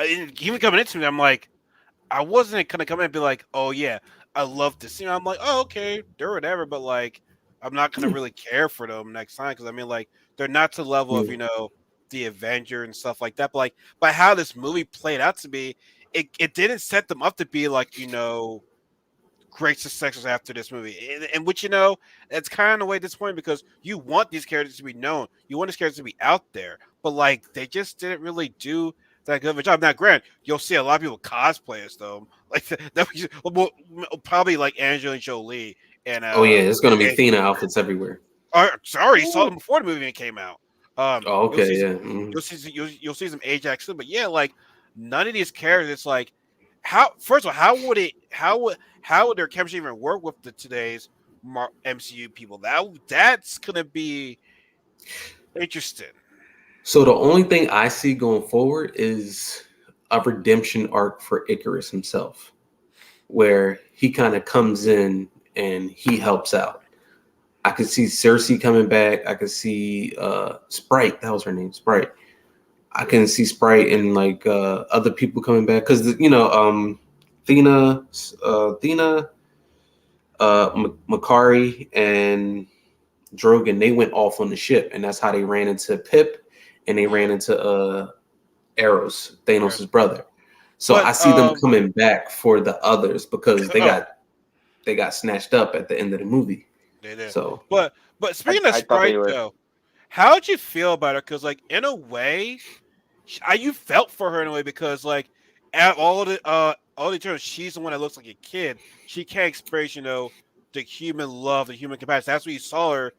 even coming into it, I'm like, I wasn't gonna come in and be like, oh yeah, I love this. I'm like, oh okay, they're whatever, but like, I'm not gonna yeah, really care for them next time because I mean, like, they're not to the level of yeah. the Avenger and stuff like that. But like, by how this movie played out to be, it didn't set them up to be like great successes after this movie. And which it's kind of in a way disappointing because you want these characters to be known, you want these characters to be out there, but like they just didn't really do that good of a job. Now, grant you'll see a lot of people cosplay as them, like that probably like Angelina Jolie and Oh yeah, it's gonna be and, Thena outfits everywhere. sorry, saw them before the movie even came out. Oh, You'll okay, see yeah. some, you'll see some Ajax too, but yeah, like none of these characters. It's like how first of all, how would their chemistry even work with the today's MCU people? That's gonna be interesting. So the only thing I see going forward is a redemption arc for Icarus himself, where he kind of comes in and he helps out. I could see Cersei coming back. I could see Sprite. That was her name, Sprite. I can see Sprite and like other people coming back because Thena, Thena, Makari, and Drogon, they went off on the ship, and that's how they ran into Pip, and they ran Yeah, into Eros, right. Thanos' brother. So I But see them coming back for the others because oh, they got snatched up at the end of the movie. they did. So But speaking of I thought they Sprite were. though, how'd you feel about her? Because like in a way, you felt for her in a way because like at all the terms, she's the one that looks like a kid. She can't express the human love, the human compassion. That's what you saw her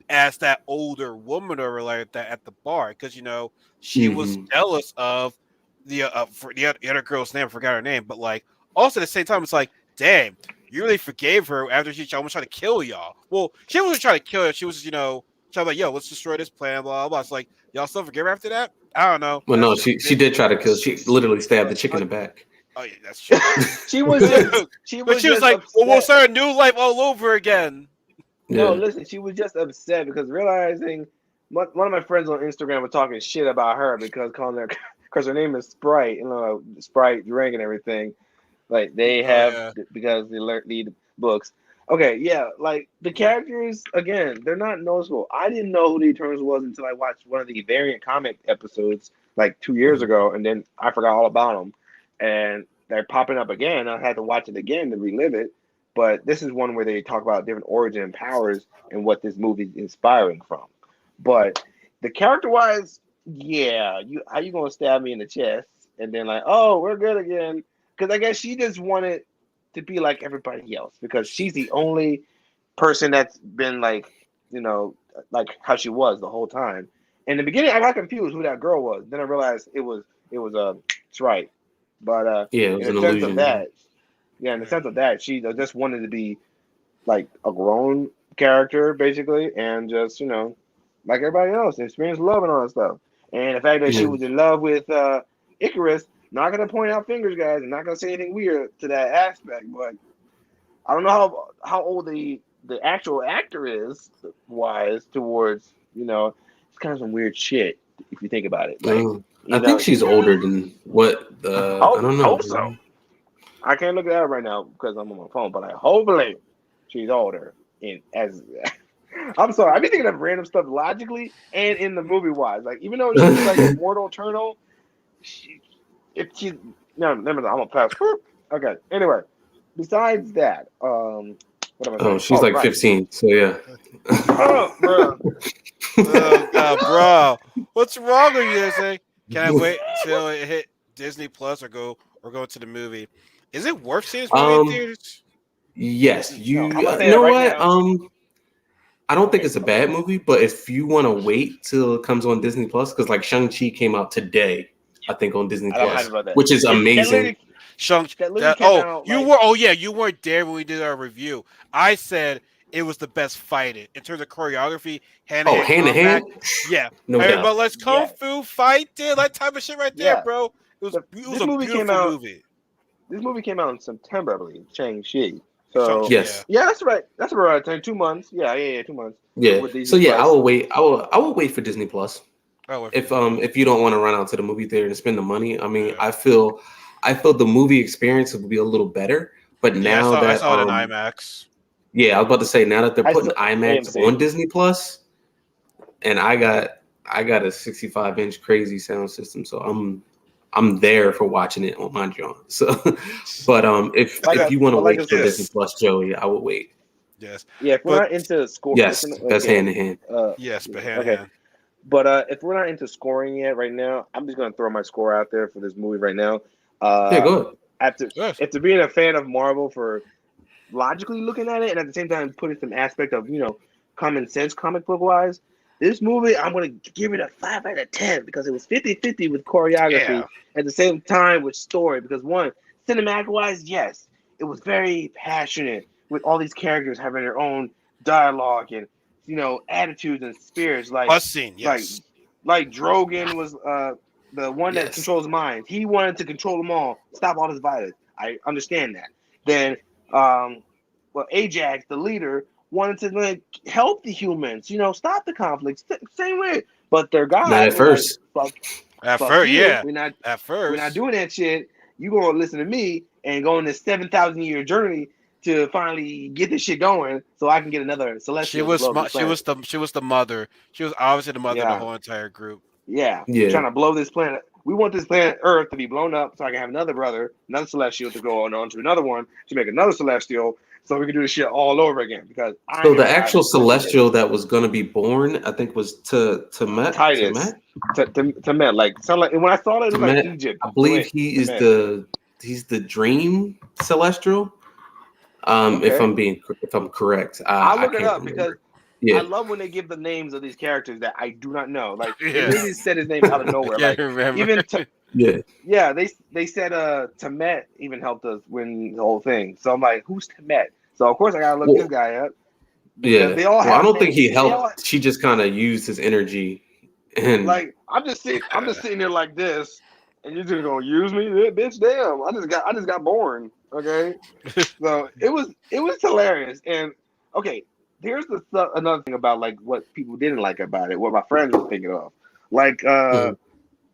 as that older woman over like that at the bar because she was mhm. jealous of for the other girl's name. I forgot her name, but like also at the same time, it's like, damn, you really forgave her after she almost tried to kill y'all. Well, she wasn't trying to kill her. She was So I'm like, yo, let's destroy this planet. Blah blah blah. It's like y'all still forgive her after that? I don't know. Well, That's no, just she did try to kill. She literally stabbed the chick in the back. oh yeah, that's true. she was just she But was she was just like, well, we'll upset. start a new life all over again. No, Yeah. listen, she was just upset because realizing one of my friends on Instagram was talking shit about her because calling her because her name is Sprite, Sprite drink and everything. Like they Oh have yeah. because they read books. Okay, yeah, like the characters again, they're not noticeable. I didn't know who the Eternals was until I watched one of the variant comic episodes like 2 years Mhm. ago, and then I forgot all about them. And they're popping up again. I had to watch it again to relive it. But this is one where they talk about different origin powers and what this movie is inspiring from. But the character wise, yeah, you how you gonna stab me in the chest and then like, oh, we're good again? Because I guess she just wanted to be like everybody else because she's the only person that's been like, like how she was the whole time. In the beginning, I got confused who that girl was. Then I realized it was it's right. But Yeah, it in was the an sense of illusion. that, yeah, in the sense of that, she just wanted to be like a grown character basically, and just like everybody else, experience love and all that stuff. And the fact that she Yeah. was in love with Icarus, not gonna point out fingers, guys, and not gonna say anything weird to that aspect, but I don't know how old the actual actor is wise towards it's kind of some weird shit if you think about it. Like I think she's yeah, older than what the. I hope don't hope so. know. I can't look at that right now because I'm on my phone, but hopefully she's older. In as I'm sorry, I've been thinking of random stuff logically and in the movie wise. Like even though she's like immortal, eternal, she if she's no, never mind, I'm gonna pass. Okay. Anyway, besides that, what am I Oh, saying? she's Oh, like right. 15. So yeah. Oh, bro. Oh god, bro, what's wrong with you? They say, can I wait till it hit Disney Plus or go to the movie? Is it worth seeing this movie in um. theaters? Yes. No, I'm You. gonna say You that know right what? now. I don't think Okay, it's a okay. bad movie, but if you want to wait till it comes on Disney Plus, because like Shang-Chi came out today, I think on Disney I'm hyped Plus, about that. which is It that amazing. literally Shang that literally that came out like you weren't there when we did our review. I said it was the best fighting in terms of choreography, hand to Oh, hand hand to hand, combat. Yeah, no I mean, doubt. but let's kung yes, fu fighting that type of shit right there, yeah. bro. It was This a movie came beautiful out. movie. This movie came out in September, I believe. Shang-Chi. Shang So Chi, yeah. Yes, yeah, that's right. That's about right. 2 months. Yeah, 2 months yeah. with So Disney yeah, I Plus. will wait. I will wait for Disney Plus Oh, wait for Disney if Plus. you don't want to run out to the movie theater and spend the money. I mean, Yeah, I feel the movie experience would be a little better. But yeah. now I that saw it in IMAX. yeah, I was about to say now that they're I putting saw IMAX AMC. on Disney Plus, and I got a 65-inch crazy sound system, so I'm there for watching it on my John. So, but if you want to But like I wait for said, Disney Yes, Plus, Joey, I would wait. yes, yeah. If we're but not into score, if we're Yes, not, that's okay, hand in hand. uh, yes, but hand in okay. hand. But if we're not into scoring yet, right now, I'm just gonna throw my score out there for this movie right now. Yeah, Uh, go ahead. Yes. after being a fan of Marvel for logically looking at it, and at the same time putting some aspect of common sense comic book wise, this movie I'm gonna give it a 5 out of 10 because it was 50-50 with choreography Yeah. at the same time with story. Because one, cinematic wise, yes, it was very passionate with all these characters having their own dialogue and attitudes and spirits. Bus scene. Like Yes. like Drogon was the one that Yes. controls minds. He wanted to control them all, stop all this violence. I understand that. Then um, Ajax, the leader, wanted to like help the humans, stop the conflicts. Same way, but their Not God at was like, first. "Fuck, At fuck first, you. yeah. At We're not first, doing that shit. You gonna listen to me and go on this 7,000 year journey to finally get this shit going, so I can get another celestial to blow up this planet." she was the mother. She was obviously the mother of the Yeah, whole entire group. yeah, Yeah. trying to blow this planet. We want this planet Earth to be blown up so I can have another brother, another celestial to go on to another one to make another celestial so we can do this shit all over again because I So the know how actual this planet is. celestial that was gonna be born, I think, was to Met to Titus Met to Met, like sound like when I saw it, it to looked like Met. Egypt. I To believe it, he to is Met. the dream celestial. Okay, If I'm correct, I'll I look it can't up because remember. Yeah. I love when they give the names of these characters that I do not know. Like they Yeah, literally said his name out of I nowhere. can't Like remember. even Yeah. yeah, they said Temet even helped us win the whole thing. So I'm like, who's Temet? So of course I gotta look this Well, guy up. because Yeah. they all Well, I have don't think he names. They all helped. She just kind of used his energy, and like I'm just sitting there like this, and you're just gonna use me, yeah, bitch. Damn, I just got born. Okay, so it was hilarious. And okay, here's another thing about like what people didn't like about it. What my friends were thinking of, like Mhm.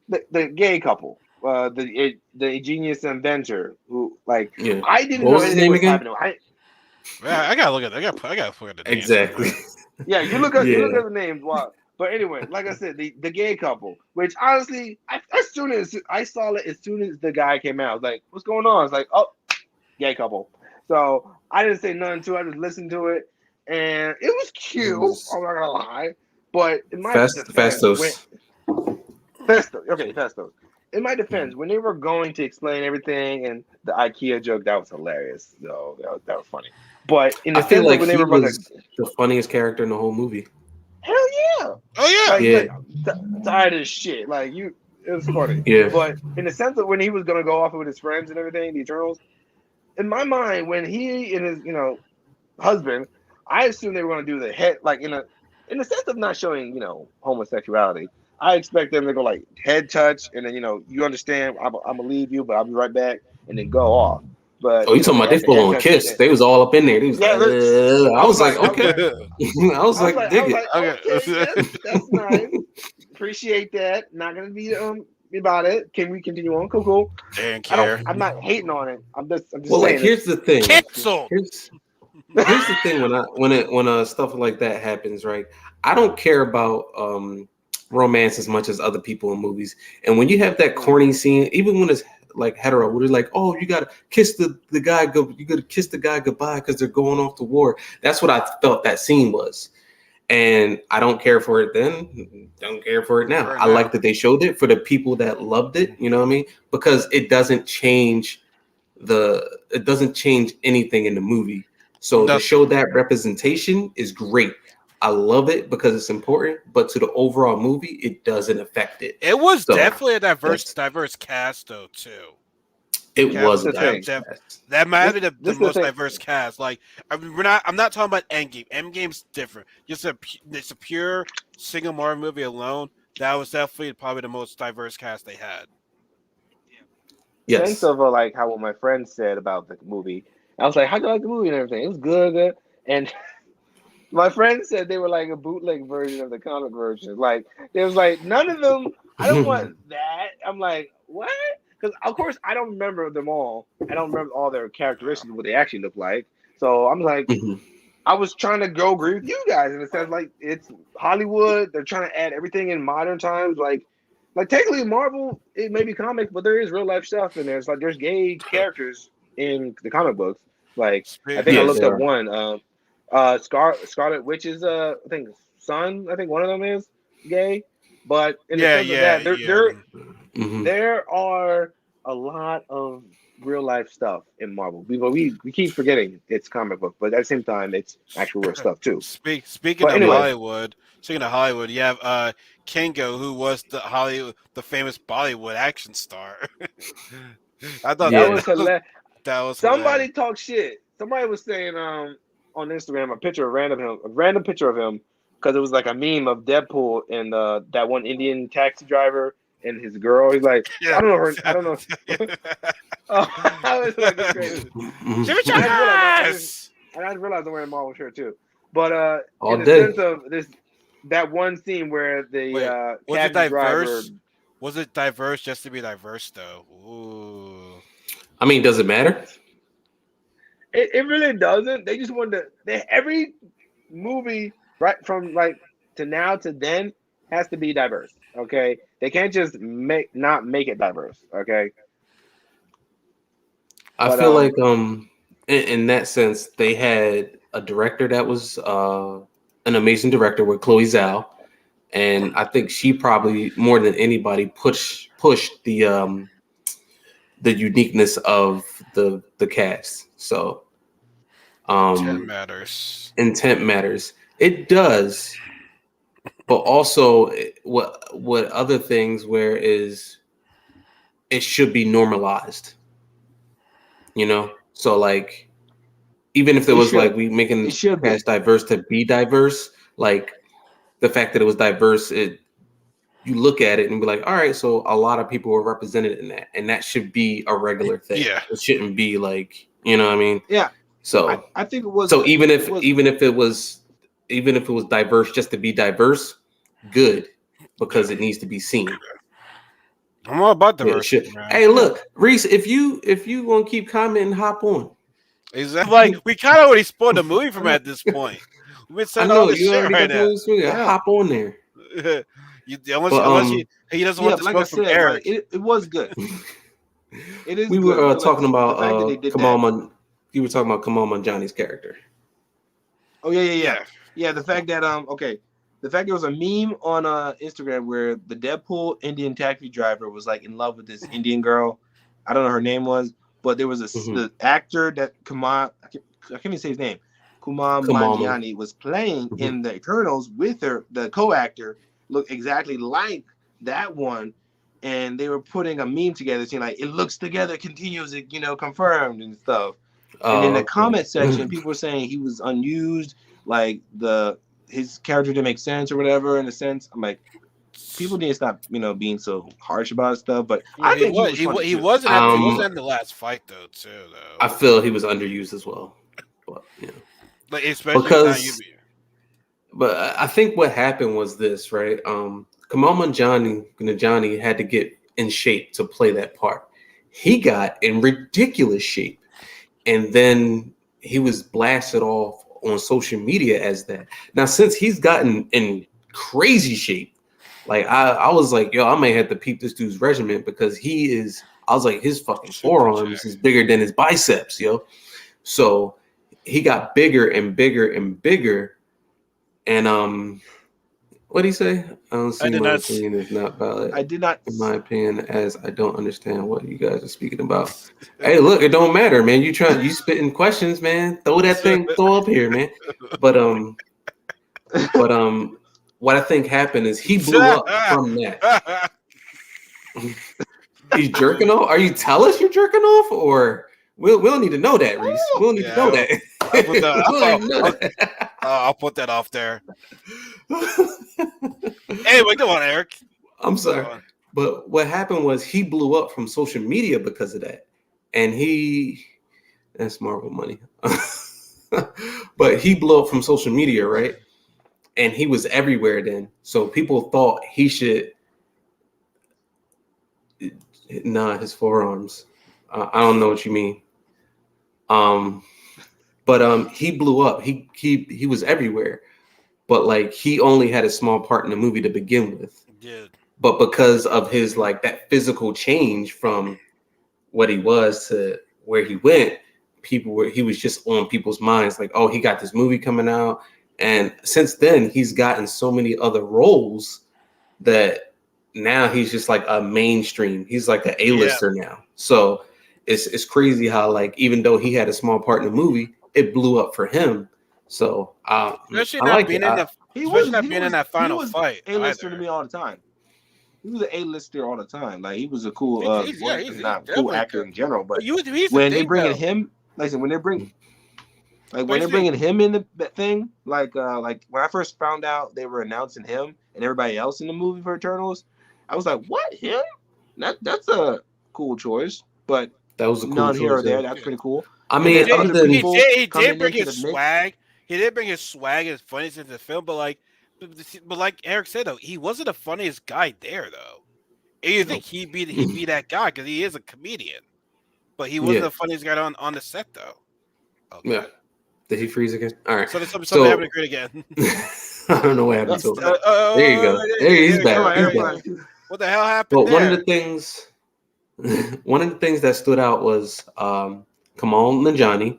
the gay couple, the genius inventor who like yeah. I didn't What know was his anything name was again? happening. I gotta look at. I gotta look at the names for Exactly. that. Yeah, you look yeah. at the names. Wow. But anyway, like I said, the gay couple, which honestly, as soon as I saw it, as soon as the guy came out, I was like, "What's going on?" It's like, "Oh, gay couple." So I didn't say nothing to it. I just listened to it, and it was It cute. was I'm not gonna lie, but in my defense, when Fastos. Festos. In my defense, when they were going to explain everything and the IKEA joke, that was hilarious. So that was funny. But in I the feel sense of like when they he were about to, was the funniest character in the whole movie. hell yeah. Oh yeah. Like, he's Yeah. like, tired of this shit. Like, it was funny. Yeah. But in the sense of when he was gonna go off with his friends and everything, the Eternals, in my mind, when he and his, husband, I assumed they were gonna do the head, like in the sense of not showing, homosexuality. I expect them to go like head touch, and then you understand. I'm gonna leave you, but I'll be right back, and then go off. But Oh, you talking about they the full head on touch at kiss? the They was all up in there. They was like, yeah. I was like, okay. I was like, I dig was it. like, okay, that's nice. Appreciate that. Not gonna be about it. Can we continue on? Cool, cool. Didn't care. I'm not hating on it. I'm just Well, like saying here's the thing. Cancel. Here's here's the thing when stuff like that happens, right? I don't care about romance as much as other people in movies. And when you have that corny scene, even when it's like hetero, where they're like, "Oh, you gotta kiss the guy you gotta kiss the guy goodbye because they're going off to war." That's what I felt that scene was. And I don't care for it then, don't care for it now. For I now. like that they showed it for the people that loved it, you know what I mean? Because it doesn't change anything in the movie. So to Nothing. show that representation is great. I love it because it's important, but to the overall movie, it doesn't affect it. It was So definitely a that's diverse cast though too. it Cast This was was a the thing. diverse def, cast. that might This be the this the most thing. diverse cast. Like I mean, I'm not talking about Endgame. Endgame's different. It's a pure single Marvel movie alone. That was definitely probably the most diverse cast they had. Sense Yes. of like how what my friend said about the movie. I was like, "How do you like the movie and everything?" It was good, good. And my friend said they were like a bootleg version of the comic version. Like it was like none of them. I don't want that. I'm like, what? Because of course I don't remember them all. I don't remember all their characteristics, what they actually look like. So I'm like, Mhm. I was trying to go agree with you guys in the sense like it's Hollywood. They're trying to add everything in modern times. Like technically Marvel, it may be comics, but there is real life stuff in there. It's like there's gay characters in the comic books. Like I think I Yeah, looked there up are. one. Scarlet Witch's I think son. I think one of them is gay. But in the Yeah, sense of yeah, that, yeah. Mhm. there are a lot of real life stuff in Marvel. We keep forgetting it's comic book, but at the same time, it's actual real stuff too. Speaking But of anyway, Hollywood, you have Kingo, who was the famous Bollywood action star. I thought that Yeah. was hilarious. that was hilarious. Somebody talked shit. Somebody was saying on Instagram a random picture of him because it was like a meme of Deadpool and that one Indian taxi driver and his girl. He's like, Yeah. I don't know her. I don't know. Oh, I was like, this crazy. Jimmy And I just realized Charles! I'm wearing a Marvel shirt too. But All in the day. sense of that one scene where the Wait, was it cab driver, diverse? Was it diverse just to be diverse though? Ooh. I mean, does it matter? it really doesn't. They just wanted every movie right from like to now to then has to be diverse. Okay, they can't just not make it diverse. Okay, I but feel like in that sense they had a director that was an amazing director with Chloe Zhao, and I think she probably more than anybody pushed the uniqueness of the cast. So Intent um matters. intent matters. It does, but also what other things where is it should be normalized, you know? So like even if it It was should. like we It making should be. cast diverse to be diverse, like the fact that it was diverse, you look at it and be like, all right, so a lot of people were represented in that, and that should be a regular thing. Yeah. It shouldn't be like, you know what I mean? Yeah, So I think it was. so even It if was. even if it was diverse just to be diverse, good, Yeah. because it needs to be seen. I'm all about It should. diversity, man. Hey, Yeah. look, Reese, if you want to keep commenting, hop on. Exactly. Like we kind of already spoiled the movie from at this point. We've been I saying all know this you shit already right got the now. movie swing. Yeah. Hop on there. Unless But he doesn't Yeah, want but the like I smoke from said, like Eric. it was good. It is we were good. But like talking the about fact that they did Kamal that. Man. You were talking about Kamal Manjani's character. Oh yeah, yeah, yeah, Yeah. yeah. The fact that okay, the fact there was a meme on Instagram where the Deadpool Indian taxi driver was like in love with this Indian girl. I don't know her name was, but there was Mm-hmm. the actor that I can't even say his name. Kumar Kamal. Mangiani was playing Mm-hmm. in the Eternals with her. The co-actor looked exactly like that one, and they were putting a meme together, saying like, "It looks together, continues, confirmed and stuff." And in the Oh, comment section, okay. people were saying he was unused, like his character didn't make sense or whatever. In a sense, I'm like, people need to stop, being so harsh about stuff. But Well, I think he was funny he too. wasn't at the last fight though too I though. feel he was underused as well, but Like especially now you. because but I think what happened was this, right? Kamal Nanjiani had to get in shape to play that part. He got in ridiculous shape, and then he was blasted off on social media as that. Now, since he's gotten in crazy shape, like I was like, yo, I may have to peep this dude's regimen because he is. I was like, his fucking Super forearms Jack. is bigger than his biceps, yo. So he got bigger and bigger and bigger, and what do you say? I don't I see did my not. S- opinion is not valid. I did not. In my opinion, as I don't understand what you guys are speaking about. Hey, look, it don't matter, man. You spitting questions, man. Throw up here, man. But but what I think happened is he blew up from that. He's jerking off. Are you tell us you're jerking off, or we don't need to know that, Reese. We don't need to know yeah, that. I'll put that. We don't need to know that. I'll put that off there. Anyway, come on, Eric. I'm Go sorry. on. But what happened was he blew up from social media because of that. And that's Marvel money. But he blew up from social media, right? And he was everywhere then. So people thought he should his forearms. I don't know what you mean. But he blew up. He was everywhere. But like he only had a small part in the movie to begin with. Yeah. But because of his like that physical change from what he was to where he went, he was just on people's minds like, oh, he got this movie coming out. And since then he's gotten so many other roles that now he's just like a mainstream. He's like an Yeah. A-lister now. So it's crazy how like even though he had a small part in the movie, it blew up for him. So Especially I not like being it. in the He especially was not he being in was that he final was fight A-lister to either. me all the time. He was an A-lister all the time. Like he was a cool He's not cool definitely actor good. in general. But He's the when they thing bringing though. him, listen, But when they're he's the bringing him in the thing, like when I first found out they were announcing him and everybody else in the movie for Eternals, I was like, what, him? That's a cool choice, but That was a cool none here or choice. there. Yeah. That's pretty cool. I And he mean, then did other other than people he did coming bring into his the mix. swag. He did bring his swag and his funniness into the film, but like Eric said though, he wasn't the funniest guy there though. And you think he'd be that guy because he is a comedian, but he wasn't yeah, the funniest guy on the set though. Okay, yeah. Did he freeze again? All right. something happened So to Grid again. I don't know what happened That's to him. There you go. There he's There we all back. go. right. He's There we back. go. What the hell happened But there? one of the things that stood out was Kamal Nanjiani,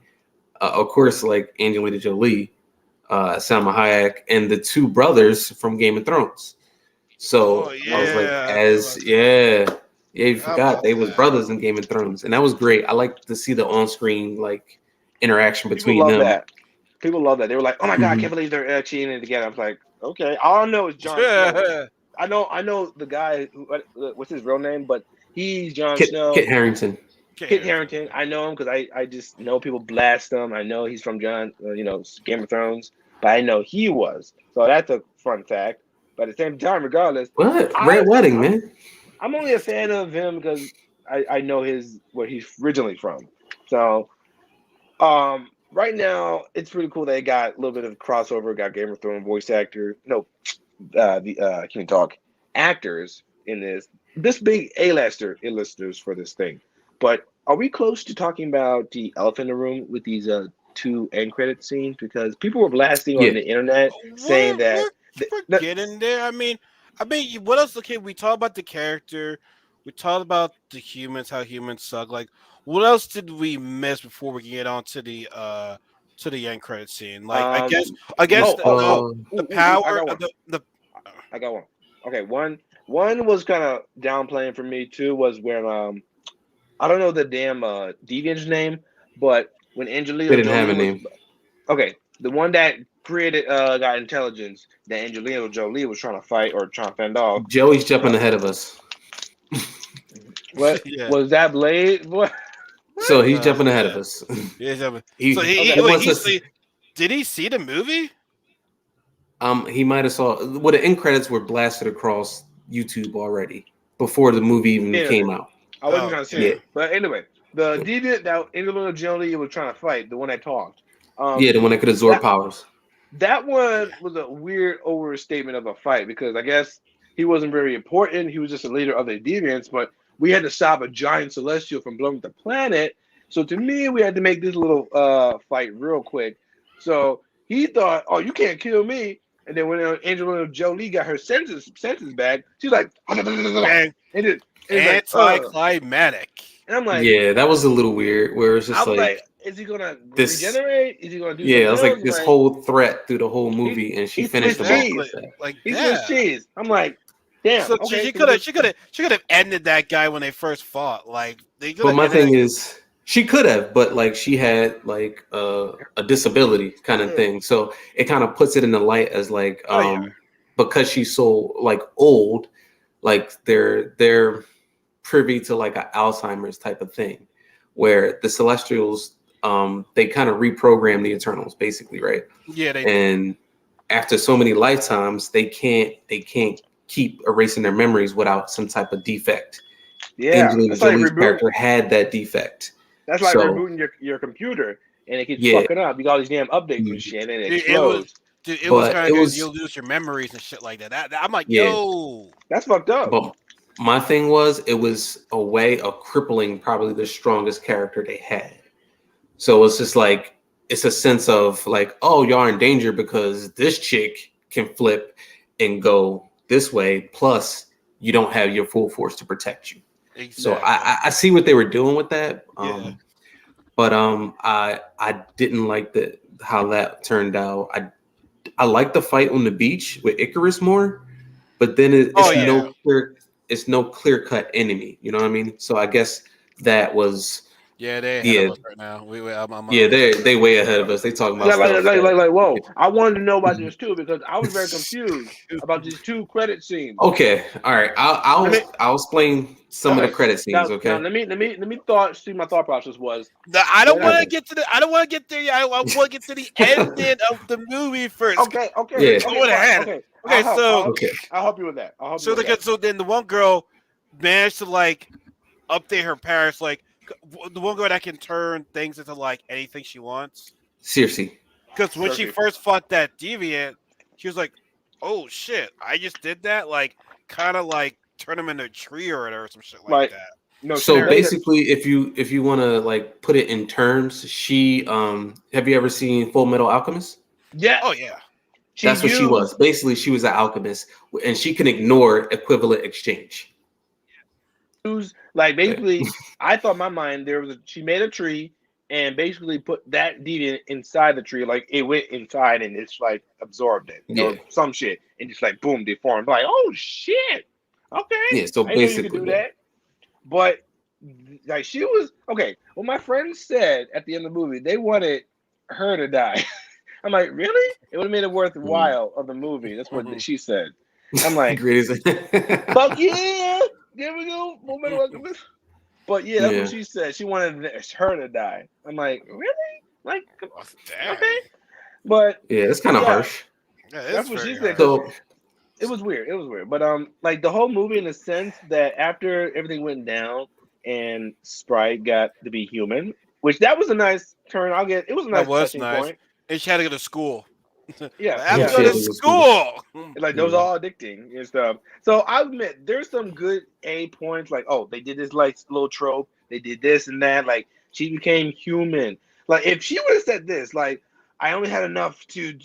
of course, like Angelina Jolie, Salma Hayek, and the two brothers from Game of Thrones. Oh So I was like, yeah, I forgot about you that. How forgot about they was that? brothers in Game of Thrones, and that was great. I like to see the on-screen like interaction People between love them. that. People love that. They were like, "Oh my god, I Mhm. can't believe they're cheating together." I was like, "Okay." All I know is Jon Snow. I know the guy. What's his real name? But he's Jon Kit Snow. Harrington. Kit Harington. I know him because I just know people blast him. I know he's from Game of Thrones, but I know he was. So that's a fun fact. But at the same time, regardless, What? Red Wedding, man. I'm only a fan of him because I know where he's originally from. So right now it's pretty cool. They got a little bit of crossover. Got Game of Thrones voice actor. No, I can't talk. Actors in this big A-listers for this thing. But are we close to talking about the elephant in the room with these two end credit scenes? Because people were blasting on the internet saying that we're getting there. I mean, what else? Okay, we talked about the character. We talked about the humans, how humans suck. Like, what else did we miss before we get on to the end credit scene? Like, I guess the power of the. I got one. Okay, one was kind of downplaying for me too. Was when I don't know the damn deviant's name, but when Angelina They didn't Jolie have a was, name. okay, the one that created got intelligence that Angelina Jolie was trying to fight or trying to fend off. Joey's jumping ahead of us. What was that Blade? What? So he's jumping ahead of us. Yeah, Did he see the movie? He might have saw. Well, the end credits were blasted across YouTube already before the movie even came out. I wasn't trying to say it, but anyway, the deviant that Angelina Jolie was trying to fight, the one that talked. The one that could absorb powers. That one was a weird overstatement of a fight because I guess he wasn't very important. He was just a leader of the deviants, but we had to stop a giant celestial from blowing up the planet. So to me, we had to make this little fight real quick. So he thought, "Oh, you can't kill me." And then when Angelina Jolie got her senses back, she's like, anticlimactic. And I'm like, yeah, that was a little weird. Where it's just like, is he gonna regenerate? Is he gonna do? Yeah, it was like this whole threat through the whole movie, and she finished him off. Like he's Swiss cheese. I'm like, damn. So she could have ended that guy when they first fought. Like, but my thing is, she could have, but like she had like a disability kind of thing, so it kind of puts it in the light as like because she's so like old, like they're privy to like an Alzheimer's type of thing, where the Celestials they kind of reprogram the Eternals basically, right? Yeah, and after so many lifetimes, they can't keep erasing their memories without some type of defect. Yeah, Angelina Jolie's character had that defect. That's like rebooting your computer and it keeps fucking up. You got all these damn updates and shit, and it explodes. It was kind of you'll lose your memories and shit like that. I'm like, yo, that's fucked up. But my thing was, it was a way of crippling probably the strongest character they had. So it's just like, it's a sense of like, oh, y'all are in danger because this chick can flip and go this way. Plus, you don't have your full force to protect you. Exactly. So I see what they were doing with that. But I didn't like how that turned out. I like the fight on the beach with Icarus more, but then it's no clear cut enemy. You know what I mean? So I guess that was they're ahead of us right now. They way ahead of us. They talking about like whoa. I wanted to know about this too because I was very confused about these two credit scenes. Okay, all right. I'll explain some of the credit scenes. Now, okay. Now, let me see. My thought process was. I don't want to get to the. I don't want to get there. I want to get to the ending of the movie first. Okay. Yeah. Okay. I'll help you with that. So then the one girl managed to like update her parents, like the one girl that can turn things into like anything she wants. Seriously. Because when she first fought that deviant, she was like, "Oh shit! I just did that." Like, kind of like turn him into a tree or some shit like that. No. So basically, if you want to like put it in terms, she have you ever seen Full Metal Alchemist? Yeah. Oh yeah. That's what she was. Basically, she was an alchemist, and she can ignore equivalent exchange. Like basically, I thought in my mind she made a tree and basically put that deviant inside the tree, like it went inside and it's like absorbed it, or some shit, and just like boom, deformed. Like, oh shit, okay, yeah. So basically, you could do that. But like she was okay. Well, my friends said at the end of the movie they wanted her to die. I'm like, really? It would have made it worthwhile of the movie. That's what she said. I'm like, fuck yeah. There we go. But yeah, that's what Yeah. she said. She wanted her to die. I'm like, really? Like, Oh, damn. okay. But Yeah, it's kind of yeah, harsh. Yeah, that's it's what she very said. hard. Because So it was weird. It was weird. But like the whole movie, in the sense that after everything went down and Sprite got to be human, which that was a nice turn. I'll get. It was a That nice was touching nice. point. And she had to go to school. Yeah, I have to yeah. go to shit, it was cool. school. Like those Yeah. are all addicting and stuff. So I admit there's some good A points, like, oh, they did this like little trope, they did this and that, like she became human. Like if she would have said this, like, I only had enough to,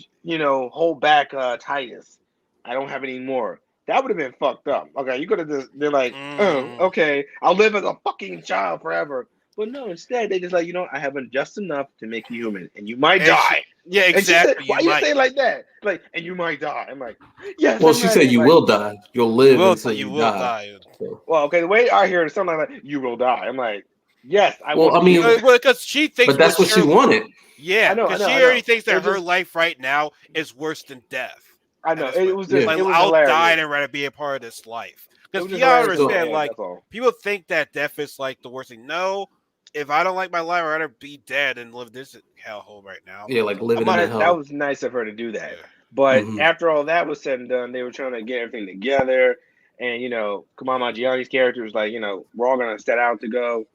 hold back Titus. I don't have any more. That would have been fucked up. Okay, you could have just been like, oh, Mm. okay, I'll live as a fucking child forever. But no, instead they just like, I have just enough to make you human, and you might And she, die. yeah, And she said, exactly. "Why You you might. say it like that? Like, and you might die." I'm like, "Yes, Well, I'm she said ready." you Like, will die. You'll You live will. until You you will die. die. So, well, okay, the way I hear it, something like, "You will die." I'm like, "Yes, I well, want to I be mean, human." Well, because she thinks but that's what she wanted. yeah, I because know, she I already know. thinks It that was her just, life right now is worse than death. I At know, this point, Yeah. like it was I'll die hilarious. and rather be a part of this life. It Because was you just gotta hilarious at the So, understand, end. like That's all. people think that death is like the worst thing. No, if I don't like my life, I'd rather be dead and live this hellhole right now. yeah, like I'm living in not. a That hell. was nice of her to do that. Yeah. But Hmm. after all that was said and done, they were trying to get everything together. And, Kamama Gianni's character was like, we're all going to set out to go,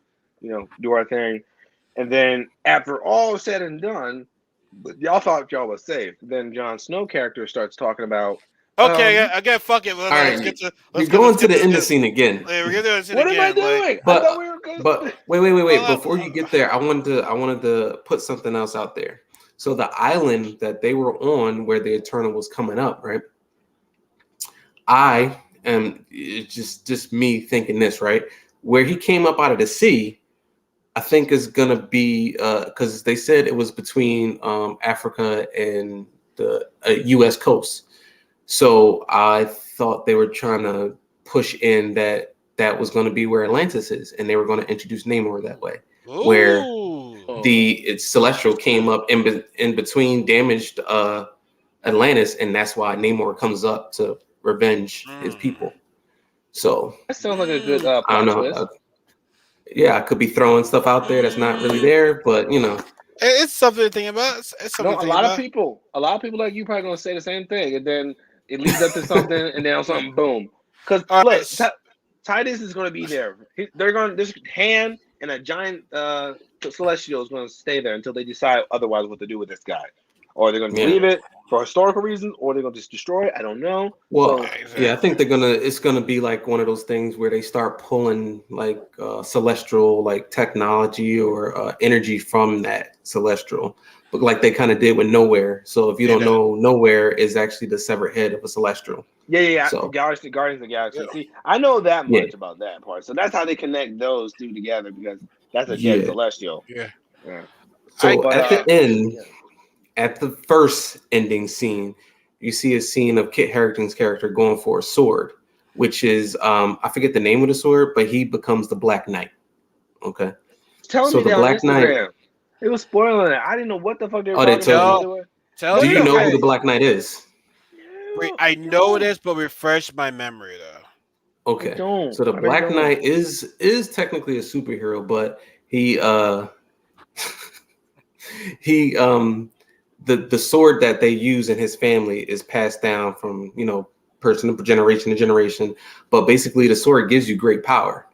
do our thing. And then after all said and done, y'all thought y'all was safe. Then Jon Snow character starts talking about, Okay, um, again, fuck it. All Let's right, get to. you're going to the end of scene again. We're gonna do this what am I again. Like, doing? I But thought we were good. wait. well, Before you get there, I wanted to put something else out there. So the island that they were on, where the Eternal was coming up, right? I am it's just me thinking this, right? Where he came up out of the sea, I think is gonna be because they said it was between Africa and the U.S. coast. So I thought they were trying to push in that was going to be where Atlantis is, and they were going to introduce Namor that way, where ooh, the Celestial came up in between damaged Atlantis, and that's why Namor comes up to revenge his mm, people. So That sounds like a good mm, I don't plot know. twist. Yeah, I could be throwing stuff out there that's not really mm. there, but It's something to think about. It's No, something to think about. a lot of people like you probably gonna say the same thing, and then it leads up to something, and then something, boom. Because All right, look, Titus is gonna be there. They're gonna this hand and a giant celestial is gonna stay there until they decide otherwise what to do with this guy, or they're gonna yeah. leave it for historical reasons, or they're gonna just destroy it. I don't know. Well, So yeah, I exactly. think it's gonna be like one of those things where they start pulling like celestial like technology or energy from that celestial, but like they kind of did with Nowhere. So if you don't Yeah, know, Nowhere is actually the severed head of a celestial. yeah. So Guardians of the yeah. Galaxy. See, I know that yeah, much about that part. So that's how they connect those two together because that's a dead yeah. celestial. Yeah. Yeah. I So But at the end, yeah. at the first ending scene, you see a scene of Kit Harington's character going for a sword, which is I forget the name of the sword, but he becomes the Black Knight. Okay, Telling so me the that on Black Knight. Instagram. It was spoiling it. I didn't know what the fuck they were Oh, they talking about told or you. what they tell were. tell No, Do no, you you. no. know who the Black Knight is? I I know it don't. is, but refresh my memory though. I Okay, don't. so the I really Black don't. Knight is technically a superhero, but he he the sword that they use in his family is passed down from person to generation, but basically the sword gives you great power,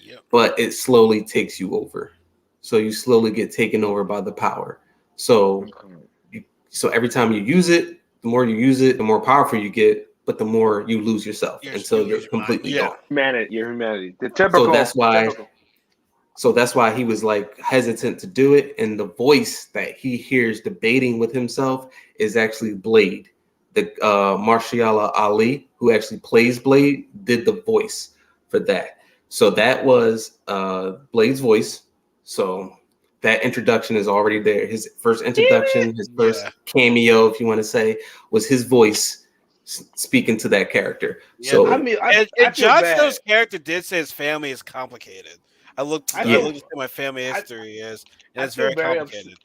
Yep. but it slowly takes you over. So you slowly get taken over by the power. So Okay. so every time you use it, the more you use it, the more powerful you get, but the more you lose yourself You until you're lose your mind. completely Yeah. gone. Humanity, your humanity. The So typical, that's why typical. so that's why he was like hesitant to do it. And the voice that he hears debating with himself is actually Blade. The Marshala Ali, who actually plays Blade, did the voice for that. So that was Blade's voice. So that introduction is already there. His first introduction, his Yeah. first cameo, if you want to say, was his voice speaking to that character. Yeah. I So mean, I And feel Jon bad. Snow's character did say his family is complicated. I I yeah, feel, looked at my family I, history is, and I it's feel very very upset. complicated.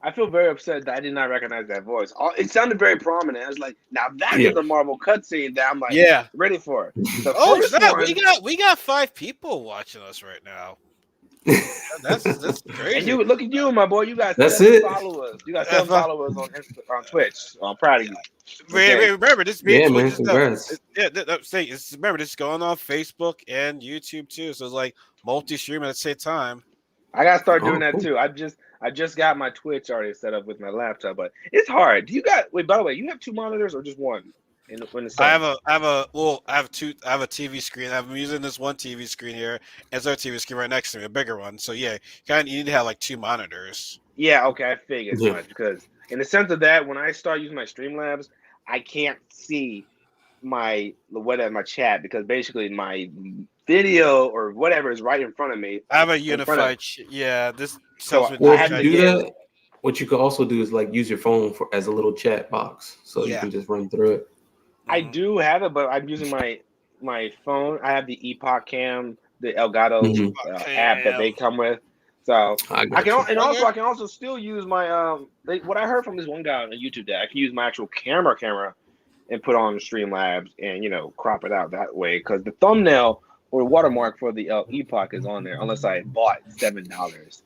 I feel very upset that I did not recognize that voice. It sounded very prominent. I was like, now that yeah. is a Marvel cutscene that I'm like Yeah. ready for. The Oh first snap! one, We got 5 people watching us right now. That's And crazy. you look at you, my boy. You got That's 7 it. followers. You got If 7 I, followers on Twitch. So I'm proud of you. Okay. remember this being Yeah, Twitch man. is the Congrats. yeah. Say it's remember this is going on Facebook and YouTube too. So it's like multi-stream at the same time. I gotta start doing Oh, that cool. too. I just got my Twitch already set up with my laptop, but it's hard. Do you got wait? By the way, you have 2 monitors or just one in the I setup? have a TV screen. I'm using this one TV screen here, and there's a TV screen right next to me, a bigger one. So yeah, you need to have like two monitors. Yeah, okay, I figured as Yeah. much because in the sense of that, when I start using my Streamlabs, I can't see my chat because basically my video or whatever is right in front of me, I have a in front of. unified. Yeah, this So helps me Well, I if with have you to chat. do get that, what you could also do is like use your phone as a little chat box, so you Yeah. can just run through it. I Mhm. do have it, but I'm using my phone. I have the Epoch Cam, the Elgato Hmm. app that Damn. they come with. So I I got can, you. and also Okay. I can also still use my what I heard from this one guy on YouTube that I can use my actual camera and put on Streamlabs and crop it out that way because the thumbnail or watermark for the Epoch is on there unless I bought $7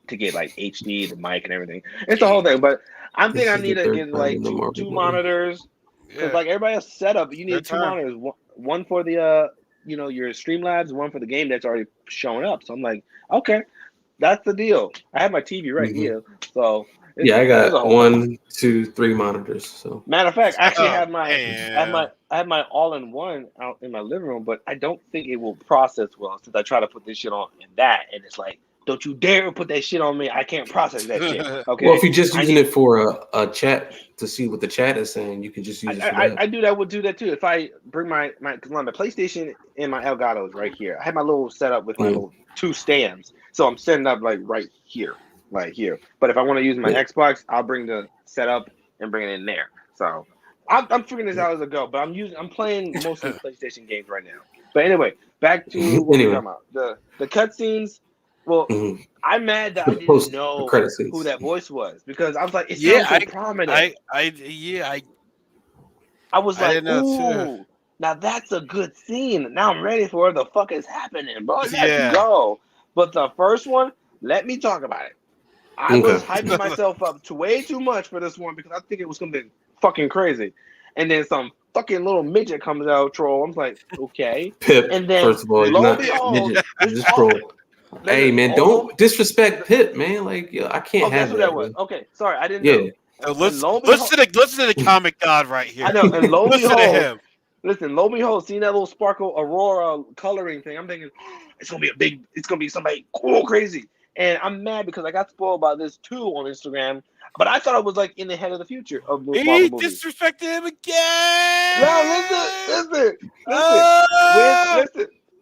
to get like HD, the mic and everything. It's the whole thing, but I'm thinking This I is the need to third get time like in the two Marvel one. monitors because Yeah. like everybody else set up, you Third need two time. monitors. One for the your Streamlabs, one for the game that's already showing up. So I'm like, okay, that's the deal. I have my TV right Hmm. here, so Yeah, I it's a got whole thing. 1, 2, 3 monitors. So Matter of fact, I actually Oh have my damn. I have my all-in-one out in my living room, but I don't think it will process well since I try to put this shit on and that, and it's like, don't you dare put that shit on me. I can't process that shit. well, if Okay, you're just I using need it for a chat to see what the chat is saying, you can just use it for that. I do that would do that too. If I bring my because my PlayStation and my Elgato's right here. I have my little setup with my Yeah. little two stands, so I'm setting up like right here, like here. But if I want to use my Yeah. Xbox, I'll bring the setup and bring it in there. So I'm figuring this out as I go. But I'm playing mostly PlayStation games right now. But anyway, back to what we were Anyway, talking about the cutscenes. Well, mhm. I'm mad that I The didn't post know credit who scenes. that voice was because I was like, it Yeah, sounds so prominent. I was I like, didn't know too. ooh, now that's a good scene. Now I'm ready for what the fuck is happening, bro. Let's Yeah. go. But the first one, let me talk about it. I Okay. was hyping myself up to way too much for this one because I think it was gonna be fucking crazy. And then some fucking little midget comes out troll. I'm like, okay. Pip, And then first of all, he's lo and not behold, midget. He's this just all troll. Hey listen, man, all lo don't disrespect Pip, man. Like yo, I can't oh, that's have what that that, was. man. Okay, sorry, I didn't know. Yeah. So And let's lo and behold, listen to the comic god right I here. know, and lo and Listen to behold, him. listen, lo and behold, seeing that little sparkle aurora coloring thing, I'm thinking it's gonna be somebody cool, crazy. And I'm mad because I got spoiled by this too on Instagram, but I thought it was like in the head of the future of He Marvel movies. disrespected him again. No, listen. When Oh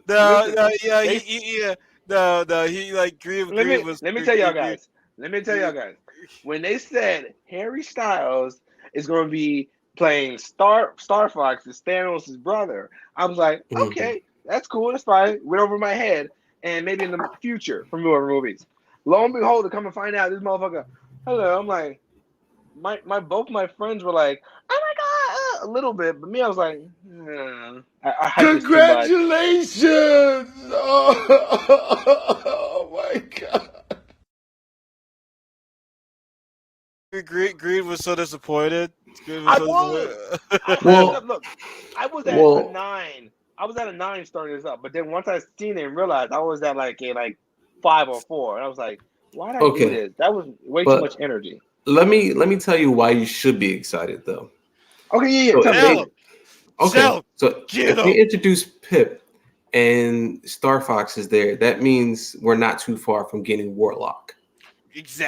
no, listen, no, yeah, they yeah, no, he like Green was let me tell y'all Green, guys. Let me tell y'all guys. When they said Harry Styles is going to be playing Star Fox, is Thanos' brother, I was like, Mhm. okay, that's cool, that's fine. Went over my head, and maybe in the future for more movies. Lo and behold, to come and find out this motherfucker. Hello, I'm like, my both my friends were like, oh my god, a little bit, but me, I was like, I hyped this too much. Congratulations! Oh, my god. Green was so disappointed. Green was I so was. I disappointed. hyped it up. Well, Look, I was at a well, 9. I was at a 9 starting this up, but then once I seen it and realized I was at like a 5 or 4, and I was like, why did I do okay. this? That was way too much But energy. let me tell you why you should be excited though. Okay, yeah, So tell if me, tell Tell they him, me. okay, tell, so get if they him. introduce Pip and Star Fox is there, that means we're not too far from getting Warlock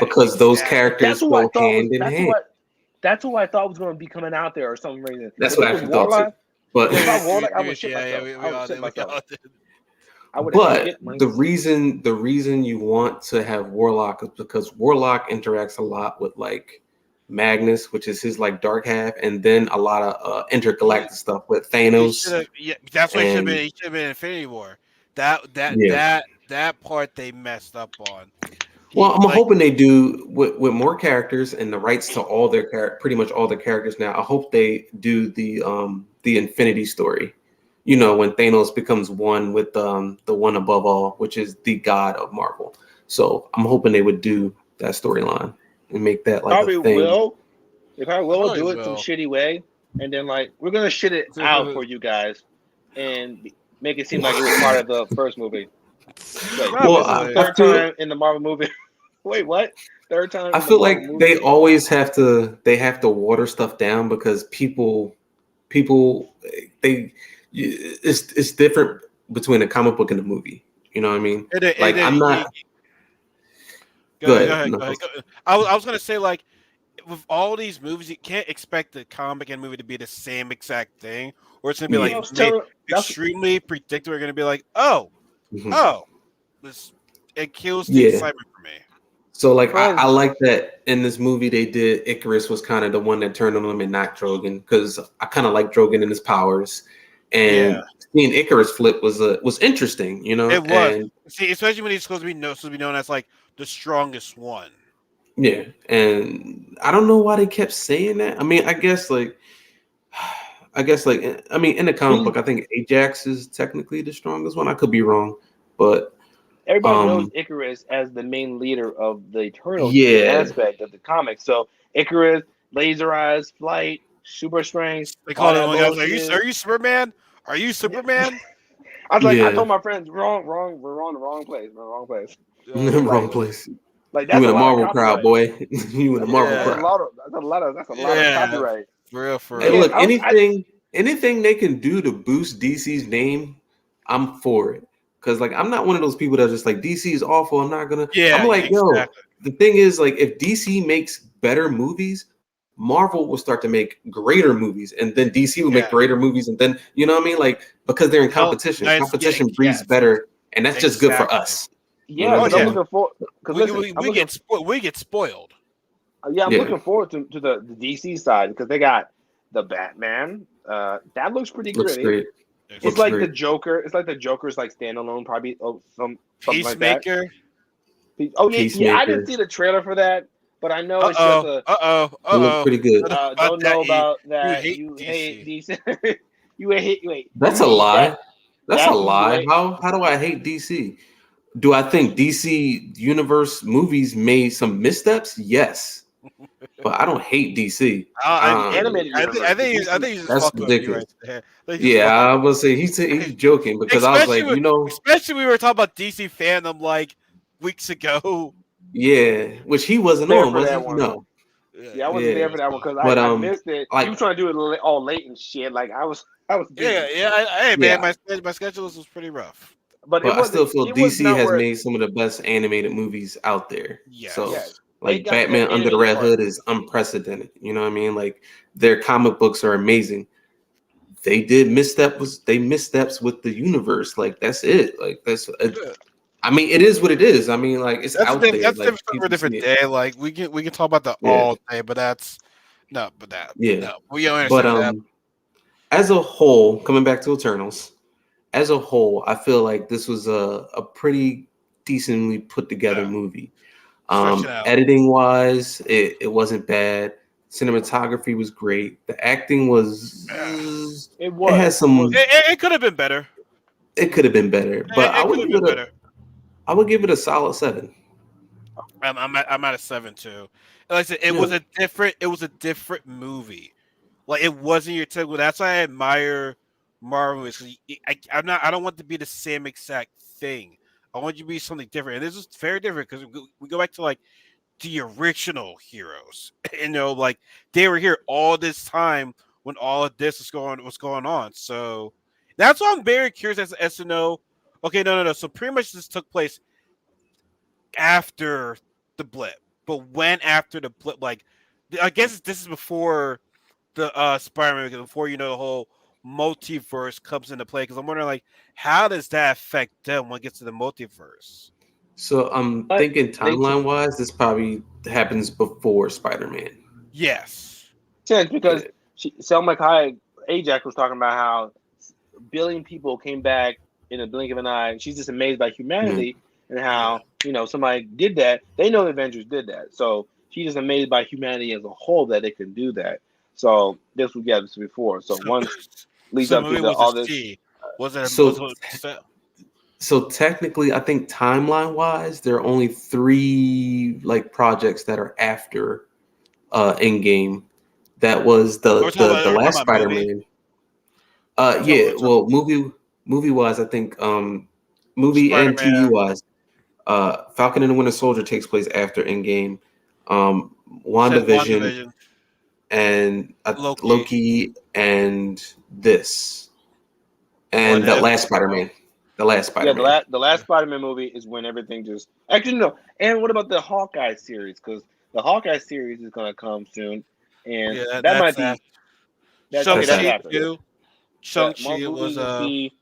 because those Exactly. That's characters who I go thought was. hand in hand. That's who I thought was going to be coming out there or some reason. That's If what I it was actually thought too. Warlock, But if I Warlock, I would shit Yeah, myself. I we would all shit did. We myself. all did. I would have but shit myself. the reason you want to have Warlock is because Warlock interacts a lot with like Magnus, which is his like dark half, and then a lot of He, intergalactic stuff with he should Thanos have. Yeah, that's what he should have been. and He should have been in Infinity War. That that yeah. that that part they messed up on. Well, He I'm like hoping they do with more characters and the rights to all pretty much all their characters now. I hope they do the Infinity story when Thanos becomes one with the one above all, which is the god of Marvel. So I'm hoping they would do that storyline and make that like a Probably thing. will. They probably will Probably do it some will. shitty way, and then like we're gonna shit it out for you guys, and make it seem like it was part of the first movie. Like Well, this is the Probably. I third feel time in the Marvel movie. Wait, what? Third time I in the feel like Marvel they movie? always have to water stuff down because people they it's different between a comic book and a movie. You know what I mean? Like I'm not. Go Go ahead, go ahead. ahead, No. go ahead. I was gonna say like with all these movies, you can't expect the comic and movie to be the same exact thing, or it's gonna be like Yeah. I was made telling that's extremely predictable. You're gonna be like, oh, Mhm. oh, this it kills the Yeah. excitement for me. So like I friends. like that in this movie they did Icarus was kind of the one that turned on him and not Drogon because I kind of like Drogon and his powers, Yeah, and seeing Icarus flip was interesting, it was. and See, especially when he's supposed to be known as like the strongest one. yeah, and I don't know why they kept saying that. I mean, I mean in the comic He book I think Ajax is technically the strongest one. I could be wrong, but everybody knows um Icarus as the main leader of the Eternals in the yeah, aspect of the comics. So Icarus, laser eyes, flight, super strength, They all called him that like, I was like, bullshit. are you Superman? Are you Yeah. Superman? I was like, I yeah, told my friends, wrong, wrong, we're on the wrong place. We're in the wrong place. wrong Like, Exactly. place. like You that's in a a lot of Marvel crowd, copyright. boy. You in a Marvel That's a Yeah, crowd. lot of that's a lot of yeah, copyright. for real, for You Hey, real. can't. look, I don't. I anything they can do to boost DC's name, I'm for it. Cause like I'm not one of those people that are just like DC is awful. I'm not gonna. I'm Yeah, like, yo, exactly. the thing is, like, if DC makes better movies, Marvel will start to make greater movies, and then DC will make Yeah. greater movies, and then you know what I mean, like because they're in Hell, competition. nice. Yeah, Competition breeds yes, better, and that's just good for exactly. us. You know yeah, what Oh I'm because I'm yeah, saying? looking for. Because listen, I'm we looking. get we get spoiled. Yeah, I'm Yeah, looking forward to the DC side because they got the Batman. That looks pretty looks gritty. great. It's Looks like Extreme. the great. Joker. It's like the Joker's like standalone, probably something like that. Peacemaker. Oh yeah, yeah. I didn't Peacemaker. see the trailer for that, but I know Uh it's just oh. a. Uh oh. It looked Uh pretty good. oh. About Don't that, know about you that. hate You hate DC. DC. You hate. Wait. That's You a hate that. lie. That's a That's what you lie. hate. How do I hate DC? Do I think DC Universe movies made some missteps? Yes, but I don't hate DC. I, The animated universe, the I DC. think he's just That's fucking with me right ridiculous. there. I think he's just Yeah, fucking I with will say he's me. joking because I was like, Especially we were talking about DC fandom like weeks ago. yeah, which he wasn't There on, for was that he? one. No, Yeah, Yeah, I wasn't yeah, there for that one because but I missed it. You like were trying to do it all late and shit. Like I was yeah, busy, yeah. Hey man, yeah, my schedule was pretty rough. but but I still feel it was DC not has where. made some of the best animated movies out there. So Yeah, Yes. they like got the best Batman Under the animated Red part. Hood is unprecedented. You know what I mean? Like their comic books are amazing. They missteps with the universe. Like that's it. Like Yeah. I mean, it is what it is. I mean, like it's out there. That's a Like different story for a people see different it. day. Like we can talk about that Yeah, all day, but that's no, but that yeah. no. We don't But understand that. as a whole, coming back to Eternals, as a whole, I feel like this was a pretty decently put together Yeah. movie. Stretch it out. Editing wise, it wasn't bad. Cinematography was great. The acting Yeah. was It it was. has It was. some. It could have been better. It could have been better, but It could have been better. I would give it a solid 7. I'm at a 7 too. Like I said, Yeah. it was a different movie. Like it wasn't your typical. That's why I admire Marvel movies. 'Cause I don't want to be the same exact thing. I want you to be something different. And this is very different because we go back to like the original heroes. Like they were here all this time when all of this was going on. So that's why I'm very curious as to know. Okay, no. So pretty much this took place after the blip, but when after the blip, like I guess this is before the Spider-Man, because before the whole multiverse comes into play. Because I'm wondering, like, how does that affect them when it gets to the multiverse? So I'm But thinking they t- timeline wise, this probably happens before Spider-Man. Yes. sense because Yeah. Selma Hayek Ajax was talking about how a billion people came back in a blink of an eye. She's just amazed by Mhm. humanity and Yeah. how somebody did that. They know the Avengers did that, so she's just amazed by humanity as a whole that they can do that. So this was before. So So, one leads so the up to movie the was a all this. C. Was it was So it so technically, I think timeline wise, there are only three like projects that are after Endgame. That was the we're talking last about movie? Spider-Man. We're Yeah, talking well, movie wise, I think movie and TV Spider-Man. wise, Falcon and the Winter Soldier takes place after Endgame. Um, Said WandaVision WandaVision, and Loki, Loki and this What and that If. last Spider-Man, the last Yeah, Spider-Man. the last Spider-Man movie is when everything just actually no. And what about the Hawkeye series? Because the Hawkeye series is gonna come soon, and Yeah, that might that's be after. that. Okay, That's that's Shang-Chi after. after. too. That Shang-Chi movie was is C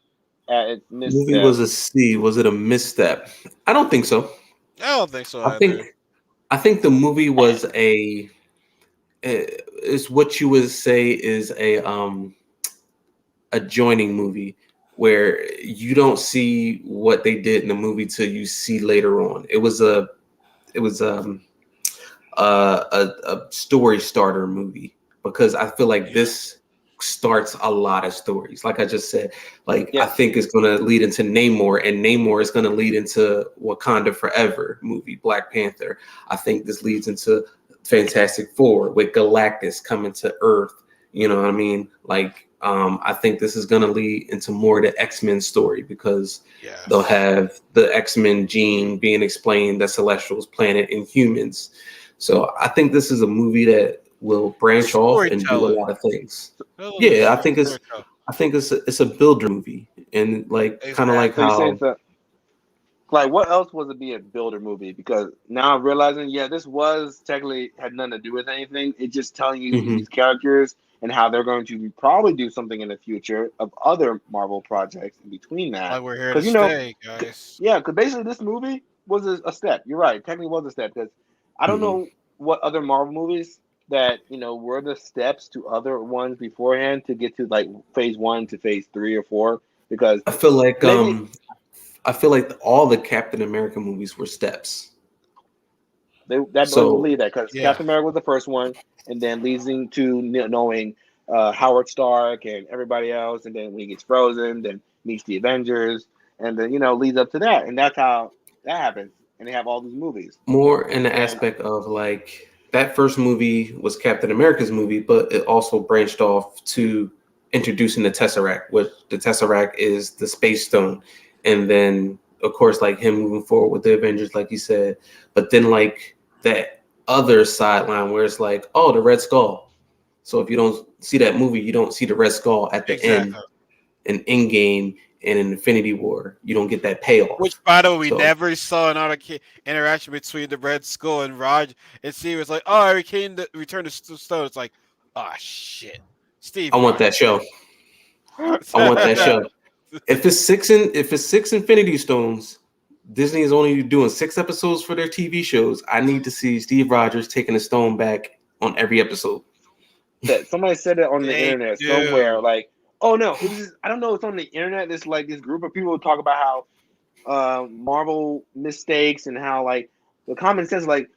at Movie misstep. was a C. Was it a misstep? I don't think so. I don't think so I either. think I think the movie was is what you would say is a joining movie where you don't see what they did in the movie till you see later on. It was a story starter movie because I feel like Yeah. this starts a lot of stories. Like I just said, like I Yes, think it's going to lead into Namor, and Namor is going to lead into Wakanda Forever movie, Black Panther. I think this leads into Fantastic Four with Galactus coming to Earth. You know what I mean? Like I think this is going to lead into more of the X-Men story because they'll Yes. have the X-Men gene being explained, the Celestials planet, and humans. So I think this is a movie that will branch off and do a Storytelling. lot of things. That was Yeah, a storytelling. I think it's a builder movie, and like kind of like so you Exactly. saying how. so? Like, what else was it be a builder movie? Because now I'm realizing, yeah, this was technically had nothing to do with anything. It's just telling you Hmm. these characters and how they're going to probably do something in the future of other Marvel projects in between that. Like we're here to Because, you know, stay, guys. yeah, because basically this movie was a step. You're right. Technically was a step because I don't Hmm. know what other Marvel movies that, you know, were the steps to other ones beforehand to get to like phase one to phase three or four. Because I feel like maybe all the Captain America movies were steps. we So believe that because Yeah. Captain America was the first one, and then leading to knowing Howard Stark and everybody else, and then when he gets frozen, then meets the Avengers, and then leads up to that, and that's how that happens. And they have all these movies, more in the and aspect of like that first movie was Captain America's movie, but it also branched off to introducing the Tesseract, which the Tesseract is the space stone. And then of course like him moving forward with the Avengers, like you said. But then like that other sideline where it's like, oh, the Red Skull. So if you don't see that movie, you don't see the Red Skull at the end, Exactly. in Endgame and in Infinity War. You don't get that payoff. Which, by the way, we So never saw another interaction between the Red Skull and Raj. And Steve was like, "Oh, I returned to Stone." It's like, "Ah, shit, I Steve want that Rogers." show. I want that show. If it's six Infinity Stones, Disney is only doing 6 episodes for their TV shows. I need to see Steve Rogers taking a stone back on every episode. that somebody said it on the They internet somewhere, do. like, oh no, it was just, I don't know, it's on the internet. It's like this group of people talk about how Marvel mistakes and how like the common sense like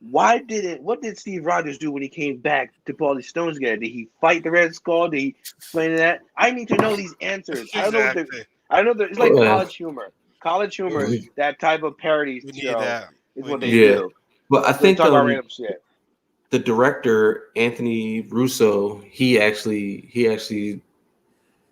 what did Steve Rogers do when he came back to put all these stones together? Did he fight the Red Skull? Did he explain that? I need to know these answers. I don't know what the Exactly. I don't know it's like Well, college humor. College humor, We, that type of parody we need show that. is We what they need yeah, that. do. but I Where they think talk about random shit. the director Anthony Russo, he actually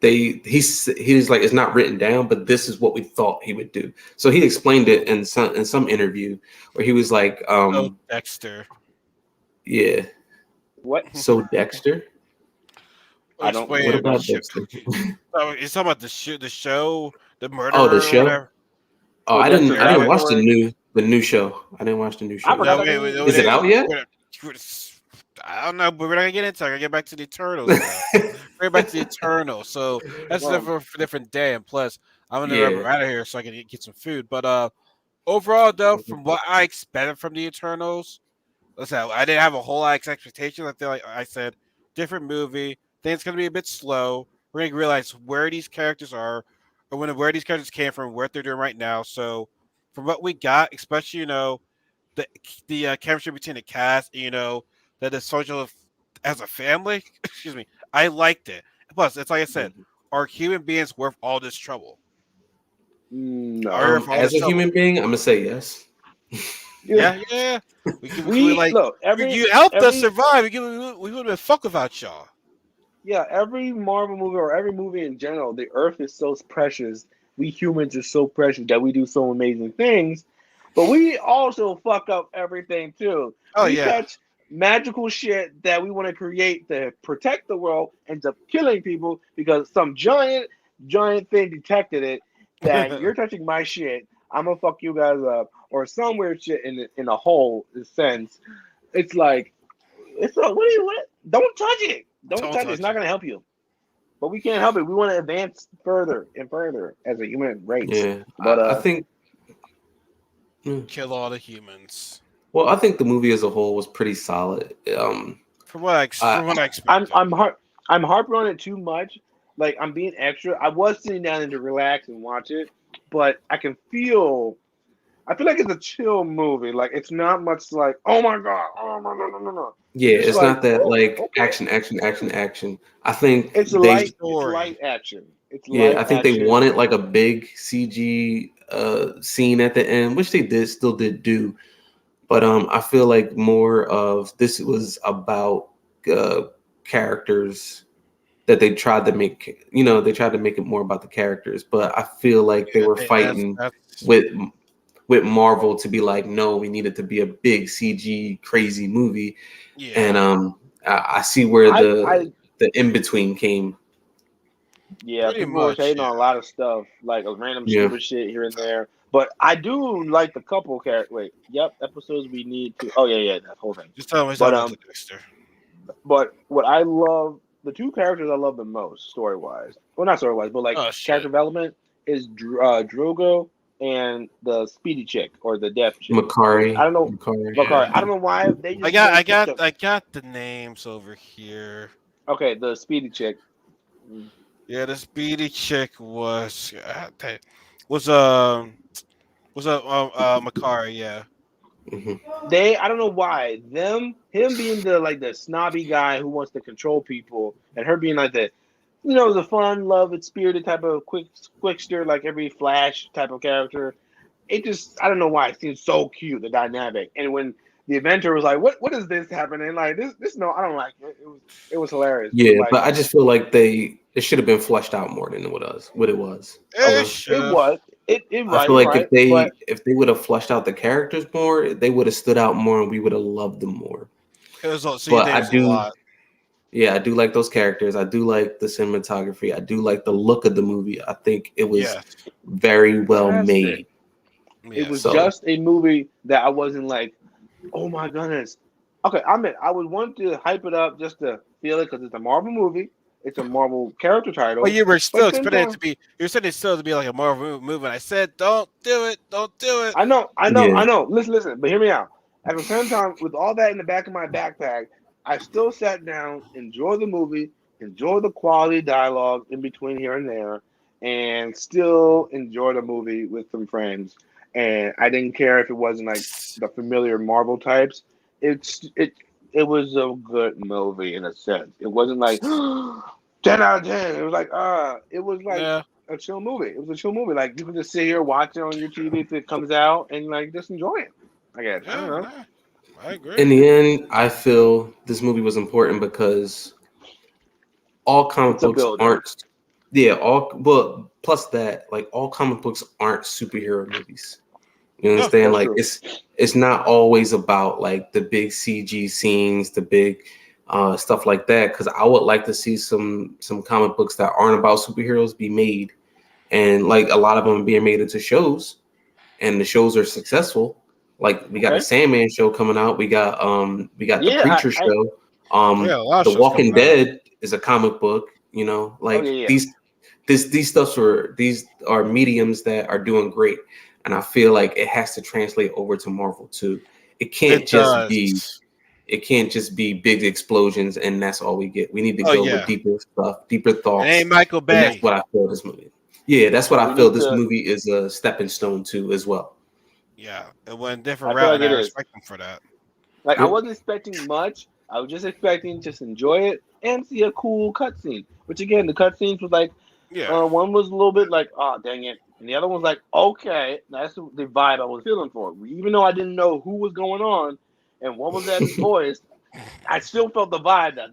he's like it's not written down, but this is what we thought he would do. So he explained it in some interview where he was like, So Dexter. yeah. What? So Dexter, I don't what Explain the about show. Dexter? Oh, it's talking about the show, the Oh, the murderer or show. whatever. Oh, With Dexter I didn't watch Laboratory? the new show. I didn't watch the new I show forgot yet. No, that wait, name wait, Is wait, it wait, out yet? I don't know, but we're not gonna get into it. I gotta get back to the Eternals now. We're back to the Eternals, so that's a Well, different day. And plus, I'm gonna run Yeah. out of here so I can get some food. But overall, though, from what I expected from the Eternals, listen, I didn't have a whole lot of expectations. I feel like I said, different movie. Think it's gonna be a bit slow. We're gonna realize where these characters are, or where these characters came from, what they're doing right now. So, from what we got, especially the chemistry between the cast, that the social as a family. Excuse me, I liked it. Plus, it's like I said, Mhm. are human beings worth all this trouble? Are we No. worth all As this a trouble? human being, I'm gonna say yes. Yeah. Yeah. We could be We like, look you helped us every survive. We would have been fuck without y'all. yeah, every Marvel movie or every movie in general, the Earth is so precious. We humans are so precious that we do so amazing things, but we also fuck up everything too. Oh We yeah. catch magical shit that we want to create to protect the world, ends up killing people because some giant thing detected it that you're touching my shit. I'm gonna fuck you guys up, or some weird shit in a whole sense. It's like it's a, what do you what? Don't touch it. Don't Don't touch it. It's touch not it. gonna help you. But we can't help it. We want to advance further and further as a human race. Yeah, But I think. mm, Kill all the humans. Well, I think the movie as a whole was pretty solid. I From what I I'm expected. I'm har- I'm harping on it too much. Like I'm being extra. I was sitting down and to relax and watch it, but I feel like it's a chill movie. Like it's not much like, oh my god, oh my no no no no. Yeah, It's it's like, not that oh, like okay. action, action, action, action. I think It's they, it's Story. light action. It's yeah, light I think they action. wanted like a big CG scene at the end, which they still did do. But I feel like more of this was about uh, characters that they tried to make. They tried to make it more about the characters. But I feel like they Yeah, were that's fighting that's with with Marvel to be like, no, we needed to be a big CG crazy movie, and yeah, I see where I the in between came. Yeah, pretty people were much. hating Yeah. on a lot of stuff, like a random Yeah, stupid shit here and there. But I do like the couple character. Wait, yep, episodes we need to. Oh yeah, that whole thing. Just tell But me what to Dexter. what I love, the two characters I love the most, story wise. Well, not story wise, but like Oh character shit. development is Drogo and the speedy chick or the deaf chick. I Makari, don't know, Makari. Makari. Yeah. I don't know why they I just got made I such got a I got the names over here. okay. The speedy chick. Yeah, the speedy chick was Makari, yeah. Hmm. I don't know why him being the like the snobby guy who wants to control people, and her being like the the fun, love, and spirited type of quickster, like every Flash type of character. It just I don't know why it seems so cute, the dynamic. And when the Avenger was like, "What is this happening?" Like this no, I don't like it. It was hilarious. But Yeah, like but I just feel like it should have been fleshed out more than what it was. You It okay, know, it should. was it I right, feel you're like right, but if they would have fleshed out the characters more, they would have stood out more, and we would have loved them more. It was a see But there I was a do, lot. yeah, I do like those characters. I do like the cinematography. I do like the look of the movie. I think it was Yes. very well that's it. made. It was Yes. So just a movie that I wasn't like, oh my goodness. Okay, I would want to hype it up just to feel it because it's a Marvel movie. It's a Marvel character But title. you were But still at the same expecting it to time, be you said it still to be like a Marvel movie, and I said, don't do it, don't do it. yeah, I know. Listen, but hear me out. At the same time, with all that in the back of my backpack, I still sat down, enjoyed the movie, enjoyed the quality dialogue in between here and there, and still enjoyed the movie with some friends. And I didn't care if it wasn't like the familiar Marvel types. It was a good movie in a sense. It wasn't like 10 out of 10. It was like it was like Yeah, a chill movie. It was a chill movie. Like you can just sit here, watch it on your TV if it comes out, and like just enjoy it. I guess I don't yeah, know. yeah. I agree. in the end, I feel this movie was important because all comic It's a books builder. aren't. Yeah, all well. Plus that, like all comic books aren't superhero movies. You No, understand? That's Like true. it's not always about like the big CG scenes, the big stuff like that. Because I would like to see some comic books that aren't about superheroes be made, and like a lot of them being made into shows, and the shows are successful. Like we got a Okay. Sandman show coming out. We got the Yeah. Preacher I show. yeah, a lot of The shows coming Walking out. Dead is a comic book. oh yeah Like yeah. these are mediums that are doing great, and I feel like it has to translate over to Marvel too. It can't It just be does. it can't just be big explosions and that's all we get. We need to Oh go with yeah, deeper stuff, deeper it ain't thoughts, Michael and that's Bay. what I feel this movie. Yeah, that's what I We feel need this to. movie is a stepping stone to as well. Yeah, it went a different I feel route, like and I it is. respect him for that. Like I Yep. wasn't expecting much. I was just expecting just enjoy it and see a cool cutscene. Which again, the cutscenes was like Yeah. One was a little bit like, oh dang it, and the other one's like, okay, that's the vibe I was feeling for. Even though I didn't know who was going on and what was that voice, I still felt the vibe that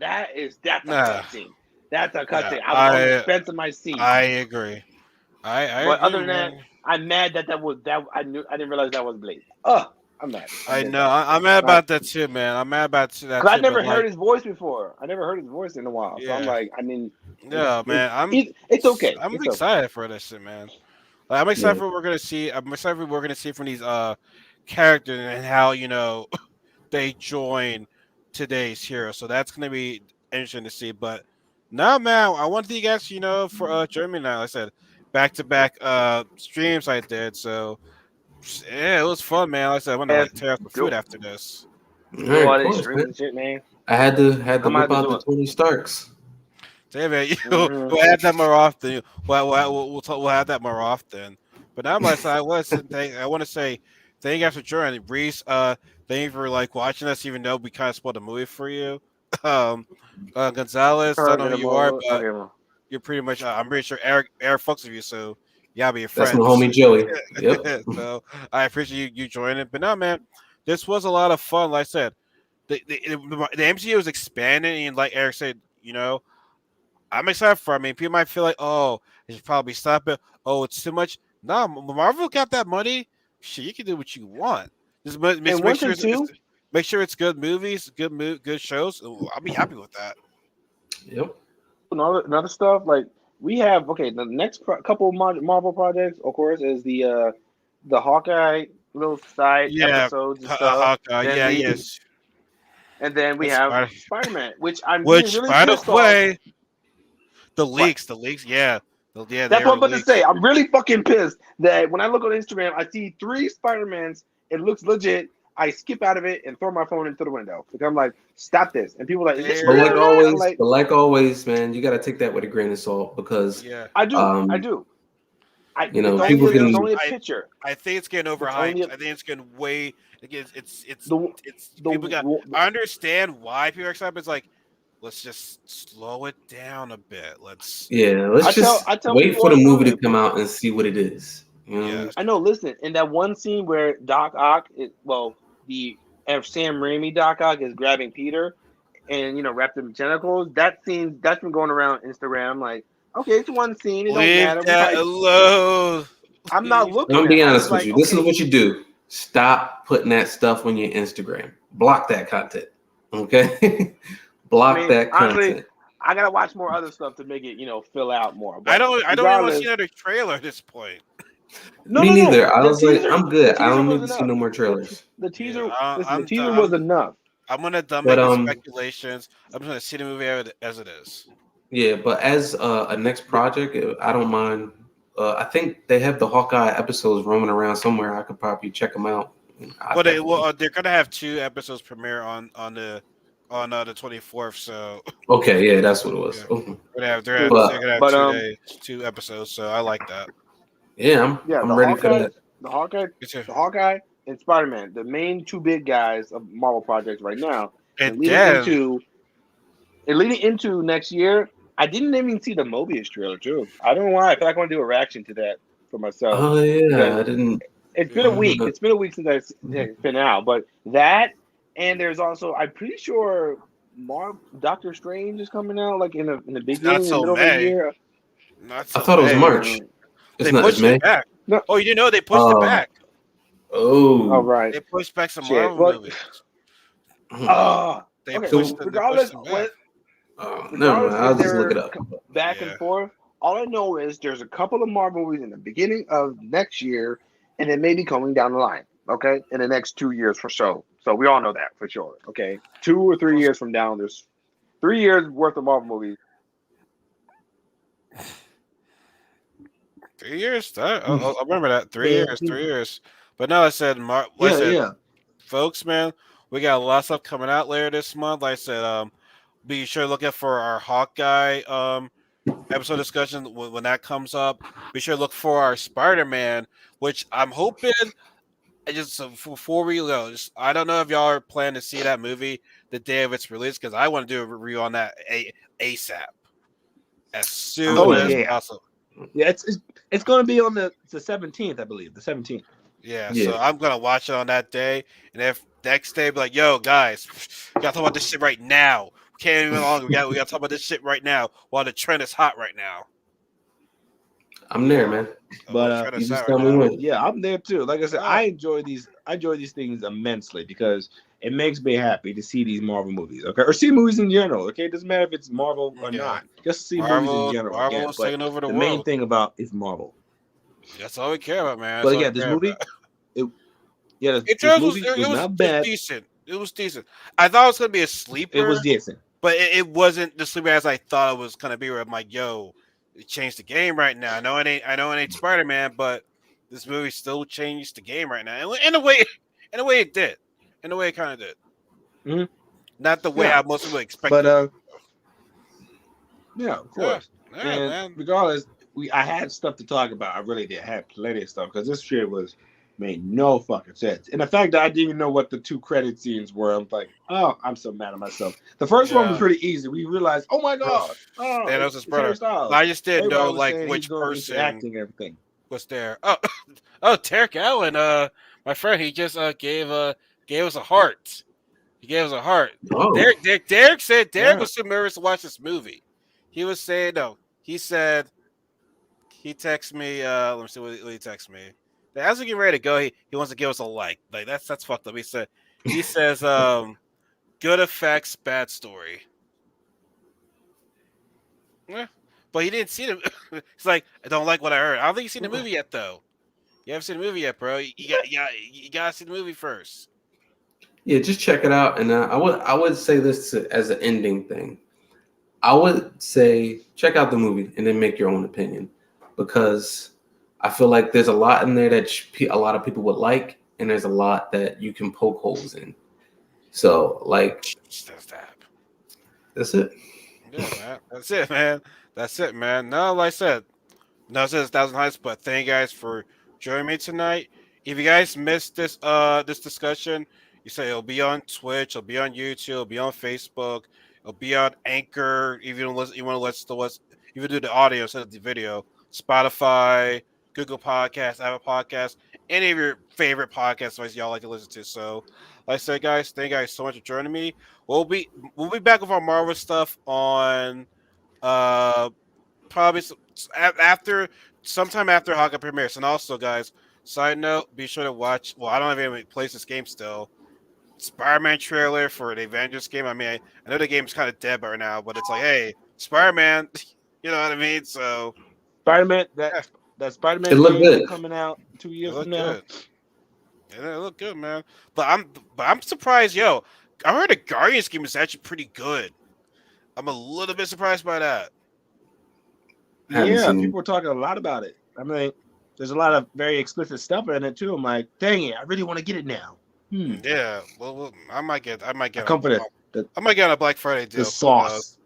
that's a Nah. cutscene. That's a Yeah. cutscene. I was on the fence of my seat. I agree. I But agree, other than that, man. I'm mad that was that. I didn't realize that was Blade. Oh, I'm mad. I'm I dead know. mad. I'm mad Cause about that too, man. I'm mad about that I too. But never heard like, his voice before. I never heard his voice in a while. So I'm yeah, like, I mean, yeah, man. it's okay. I'm It's okay. excited for this shit, man. Like, I'm excited Yeah. for what we're gonna see. I'm excited for what we're gonna see from these characters and how they join today's hero. So that's gonna be interesting to see. But no, man, I want you guys, for Germany now. Like I said, back to back streams I did. So yeah, it was fun, man. Like I said, I want to Yes, like tear up the food do after this. All do right, all of these course, streams man. and shit, man. I had to I might whip have to out do the it. Tony Starks. Damn it, Hmm we'll have that more often. We'll have that more often. But now, my side, I want to say thank you guys for joining, Reese. Thank you for like watching us, even though we kind of spoiled the movie for you. Um, Gonzalez, don't Heard know that who I'm you are, over. but Okay, well. you're pretty much. I'm pretty sure Eric fucks with you, so you gotta be your That's my friends. homie Joey. Yep. So I appreciate you joining. But no, man, this was a lot of fun. Like I said, the MCU is expanding, and like Eric said, I'm excited for. I mean, people might feel like, oh, they should probably stop it. Oh, it's too much. No, Marvel got that money. Shit, you can do what you want. Just And make one sure thing too, make sure it's good movies, good shows. Ooh, I'll be happy with that. Yep. and other stuff like we have. Okay, the next couple of Marvel projects, of course, is the Hawkeye little side Yeah, episodes and stuff. Hawkeye. Then Yeah, we yes. and then we That's have Spider. Spider Man, which I'm getting Which, really by the pissed off. way, What? the leaks, yeah, yeah, they That's what are I'm about to say. leaks. I'm really fucking pissed that when I look on Instagram, I see 3 Spider-Mans. It looks legit. I skip out of it and throw my phone into the window because I'm like, stop this. And people are like, is this But They're real or not? I'm like, like always, man, you got to take that with a grain of salt because, yeah. I do, I um, do. I people think It's it's can. only a picture. I think it's getting It's only overhyped. a, I think it's getting way. It's the people got. the I understand why people are excited. But it's like, let's just slow it down a bit. Let's. Yeah, let's just I tell wait people for all the the movie to time. come out and see what it is. You know what I Yeah. mean? I know. Listen, in that one scene where Doc Ock, the Sam Raimi Doc Ock is grabbing Peter, and wrapped in tentacles. That scene that's been going around Instagram. I'm like, okay, it's one scene. It don't Leave matter. We that probably. alone. I'm not Leave. I'm looking gonna at be it. I'm honest just with like, you. This is okay, what you do. Stop putting that stuff on your Instagram. Block that content. Okay? I Block mean, that honestly, content. I gotta watch more other stuff to make it, fill out more. I But don't. I don't even want to see regardless, another trailer at this point. no, Me no, no. neither. I The was like, teaser, I'm the good. I teaser don't was need to see enough. no more The trailers. the Yeah, teaser. Listen, the I'm done. teaser was enough. I'm gonna done But making speculations. I'm just gonna see the movie as it is. yeah, but as a next The- project, I don't mind. I think they have the Hawkeye episodes roaming around somewhere. I could probably check them out. I definitely. They're gonna have 2 episodes premiere on the 24th. So Okay, yeah, that's what it was. yeah, Okay. they're But gonna have But 2 days, 2 episodes. So I like that. yeah, yeah, I'm ready for that. the Hawkeye, Me too. the Hawkeye, and Spider Man, the main two big guys of Marvel projects right now, and And then leading into next year. I didn't even see the Mobius trailer too. I don't know why. I feel like I want to do a reaction to that for myself Oh yeah, because I didn't. it's been a yeah, week. Uh, It's been a week since it's been out. But that and there's also I'm pretty sure Doctor Strange is coming out like in the it's not beginning, in the till middle of the May. year. Not I till thought it was May. March. Mm, It's They not. It's pushed it May. back. no, Oh, you didn't know they pushed it Oh, back. all oh. right, They pushed back some shit. Marvel Well, movies. okay. So, They pushed Regardless, them when back. never mind. if I'll just look it they're up. back and Yeah. forth, all I know is there's a couple of Marvel movies in the beginning of next year, and then maybe coming down the line. Okay, in the next 2 years for sure. So we all know that for sure. Okay, 2 or 3 years from down, there's 3 years worth of Marvel movies. 3 years. I remember that. Three Yeah, years. 3 years. But no, I said, like I yeah, said, yeah. folks, man, we got a lot of stuff coming out later this month. Like I said, be sure to look out for our Hawkeye episode discussion when that comes up. Be sure to look for our Spider-Man, which I'm hoping. Before we go, I don't know if y'all are planning to see that movie the day of its release because I want to do a review on that ASAP as soon Oh Uh, as yeah. possible. Yeah, it's going to be on the 17th, I believe. The 17th. Yeah, Yeah, so I'm gonna watch it on that day, and if next day be like, "Yo, guys, we gotta talk about this shit right now. We can't even longer. We gotta talk about this shit right now while the trend is hot right now. I'm there, man. While But the trend You is hot just right tell me now." when. yeah, I'm there too. Like I said, Yeah, I enjoy these things immensely because it makes me happy to see these Marvel movies, okay, or see movies in general. Okay, it doesn't matter if it's Marvel or yeah. not. Just see movies in Marvel, general Marvel again. is But taking over the the main world. thing about is Marvel. That's all we care about, man. But That's all we again, this care about. movie, it yeah, In this terms was movie was not it was bad. decent. It was decent. I thought it was gonna be a It was sleeper, decent. but it wasn't the sleeper as I thought it was gonna be. Where I'm like, yo, it changed the game right now. I know it ain't Spider Man, but this movie still changed the game right now. In a way, in a way it did. In a way it kind of did. Hmm. Not the way Yeah, I most people but expected. yeah, of Yeah, course. yeah, And man. regardless, I had stuff to talk about. I really did. I had plenty of stuff because this shit was made no fucking sense. And the fact that I didn't even know what the two credit scenes were, I'm like, oh, I'm so mad at myself. The first one was Yeah. pretty easy. We realized, oh my Ugh. god, oh, Thanos' his it's Harry brother. But Styles. I just didn't know Everybody was like saying he's which going into person acting and everything. was there. Oh, oh, Tarek Allen. My friend, he just gave us a heart. He gave us a heart. Oh, Derek said Derek Yeah. was too nervous to watch this movie. He was saying no. He said he texted me. Let me see what he texted me. As we get ready to go, he wants to give us a like. Like that's fucked up. He says good effects, bad story. Yeah, but he didn't see the. He's like I don't like what I heard. I don't think you've seen the movie yet though. You haven't seen the movie yet, bro. You gotta see the movie first. yeah. Just check it out, and I would say this as an ending thing. I would say check out the movie and then make your own opinion, because I feel like there's a lot in there that a lot of people would like, and there's a lot that you can poke holes in. So, like, Just that. that's it. Yeah, man. That's it, man. That's it, man. No, like I said, no, it says Thousand Heights, but thank you guys for joining me tonight. If you guys missed this discussion, you say it'll be on Twitch, it'll be on YouTube, it'll be on Facebook, it'll be on Anchor. If you want to listen to us, even do the audio instead of the video, Spotify, Google Podcasts, Apple Podcasts, any of your favorite podcast sites y'all like to listen to. So, like I said, guys, thank you guys so much for joining me. We'll be back with our Marvel stuff on uh probably after sometime after Hawkeye premieres. And also, guys, side note, be sure to watch. Well, I don't have any place this game still. Spider-Man trailer for the Avengers game. I mean, I know the game's kind of dead right now, but it's like, hey, Spider-Man. You know what I mean? So Spider-Man, yeah, that It Spider-Man looked game good. coming out two it years from looked now. good. Yeah, it looked good, man. I'm surprised, yo. I heard the Guardians game is actually pretty good. I'm a little bit surprised by that. I haven't Yeah, seen. people are talking a lot about it. I mean, there's a lot of very explicit stuff in it too. I'm like, dang it, I really want to get it now. Yeah, I might I get come for the I might get on a Black Friday the deal. Who knows? sauce.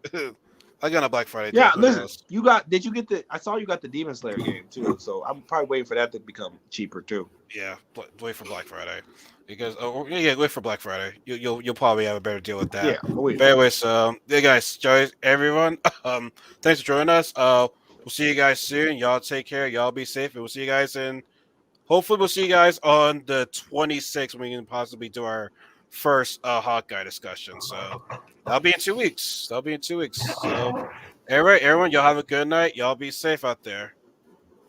I got on a Black Friday deal. Yeah, Who listen, knows? did you get I saw you got the Demon Slayer game too, so I'm probably waiting for that to become cheaper too. Yeah, wait for Black Friday because yeah, wait for Black Friday. You'll probably have a better deal with that. Yeah, I'll wait But for it. anyways, yeah, guys, everyone, thanks for joining us. We'll see you guys soon. Y'all take care. Y'all be safe, and we'll see you guys in. Hopefully, we'll see you guys on the 26th when we can possibly do our first Hawkeye discussion. So that'll be in 2 weeks. That'll be in 2 weeks. So, all right, everyone, y'all have a good night. Y'all be safe out there.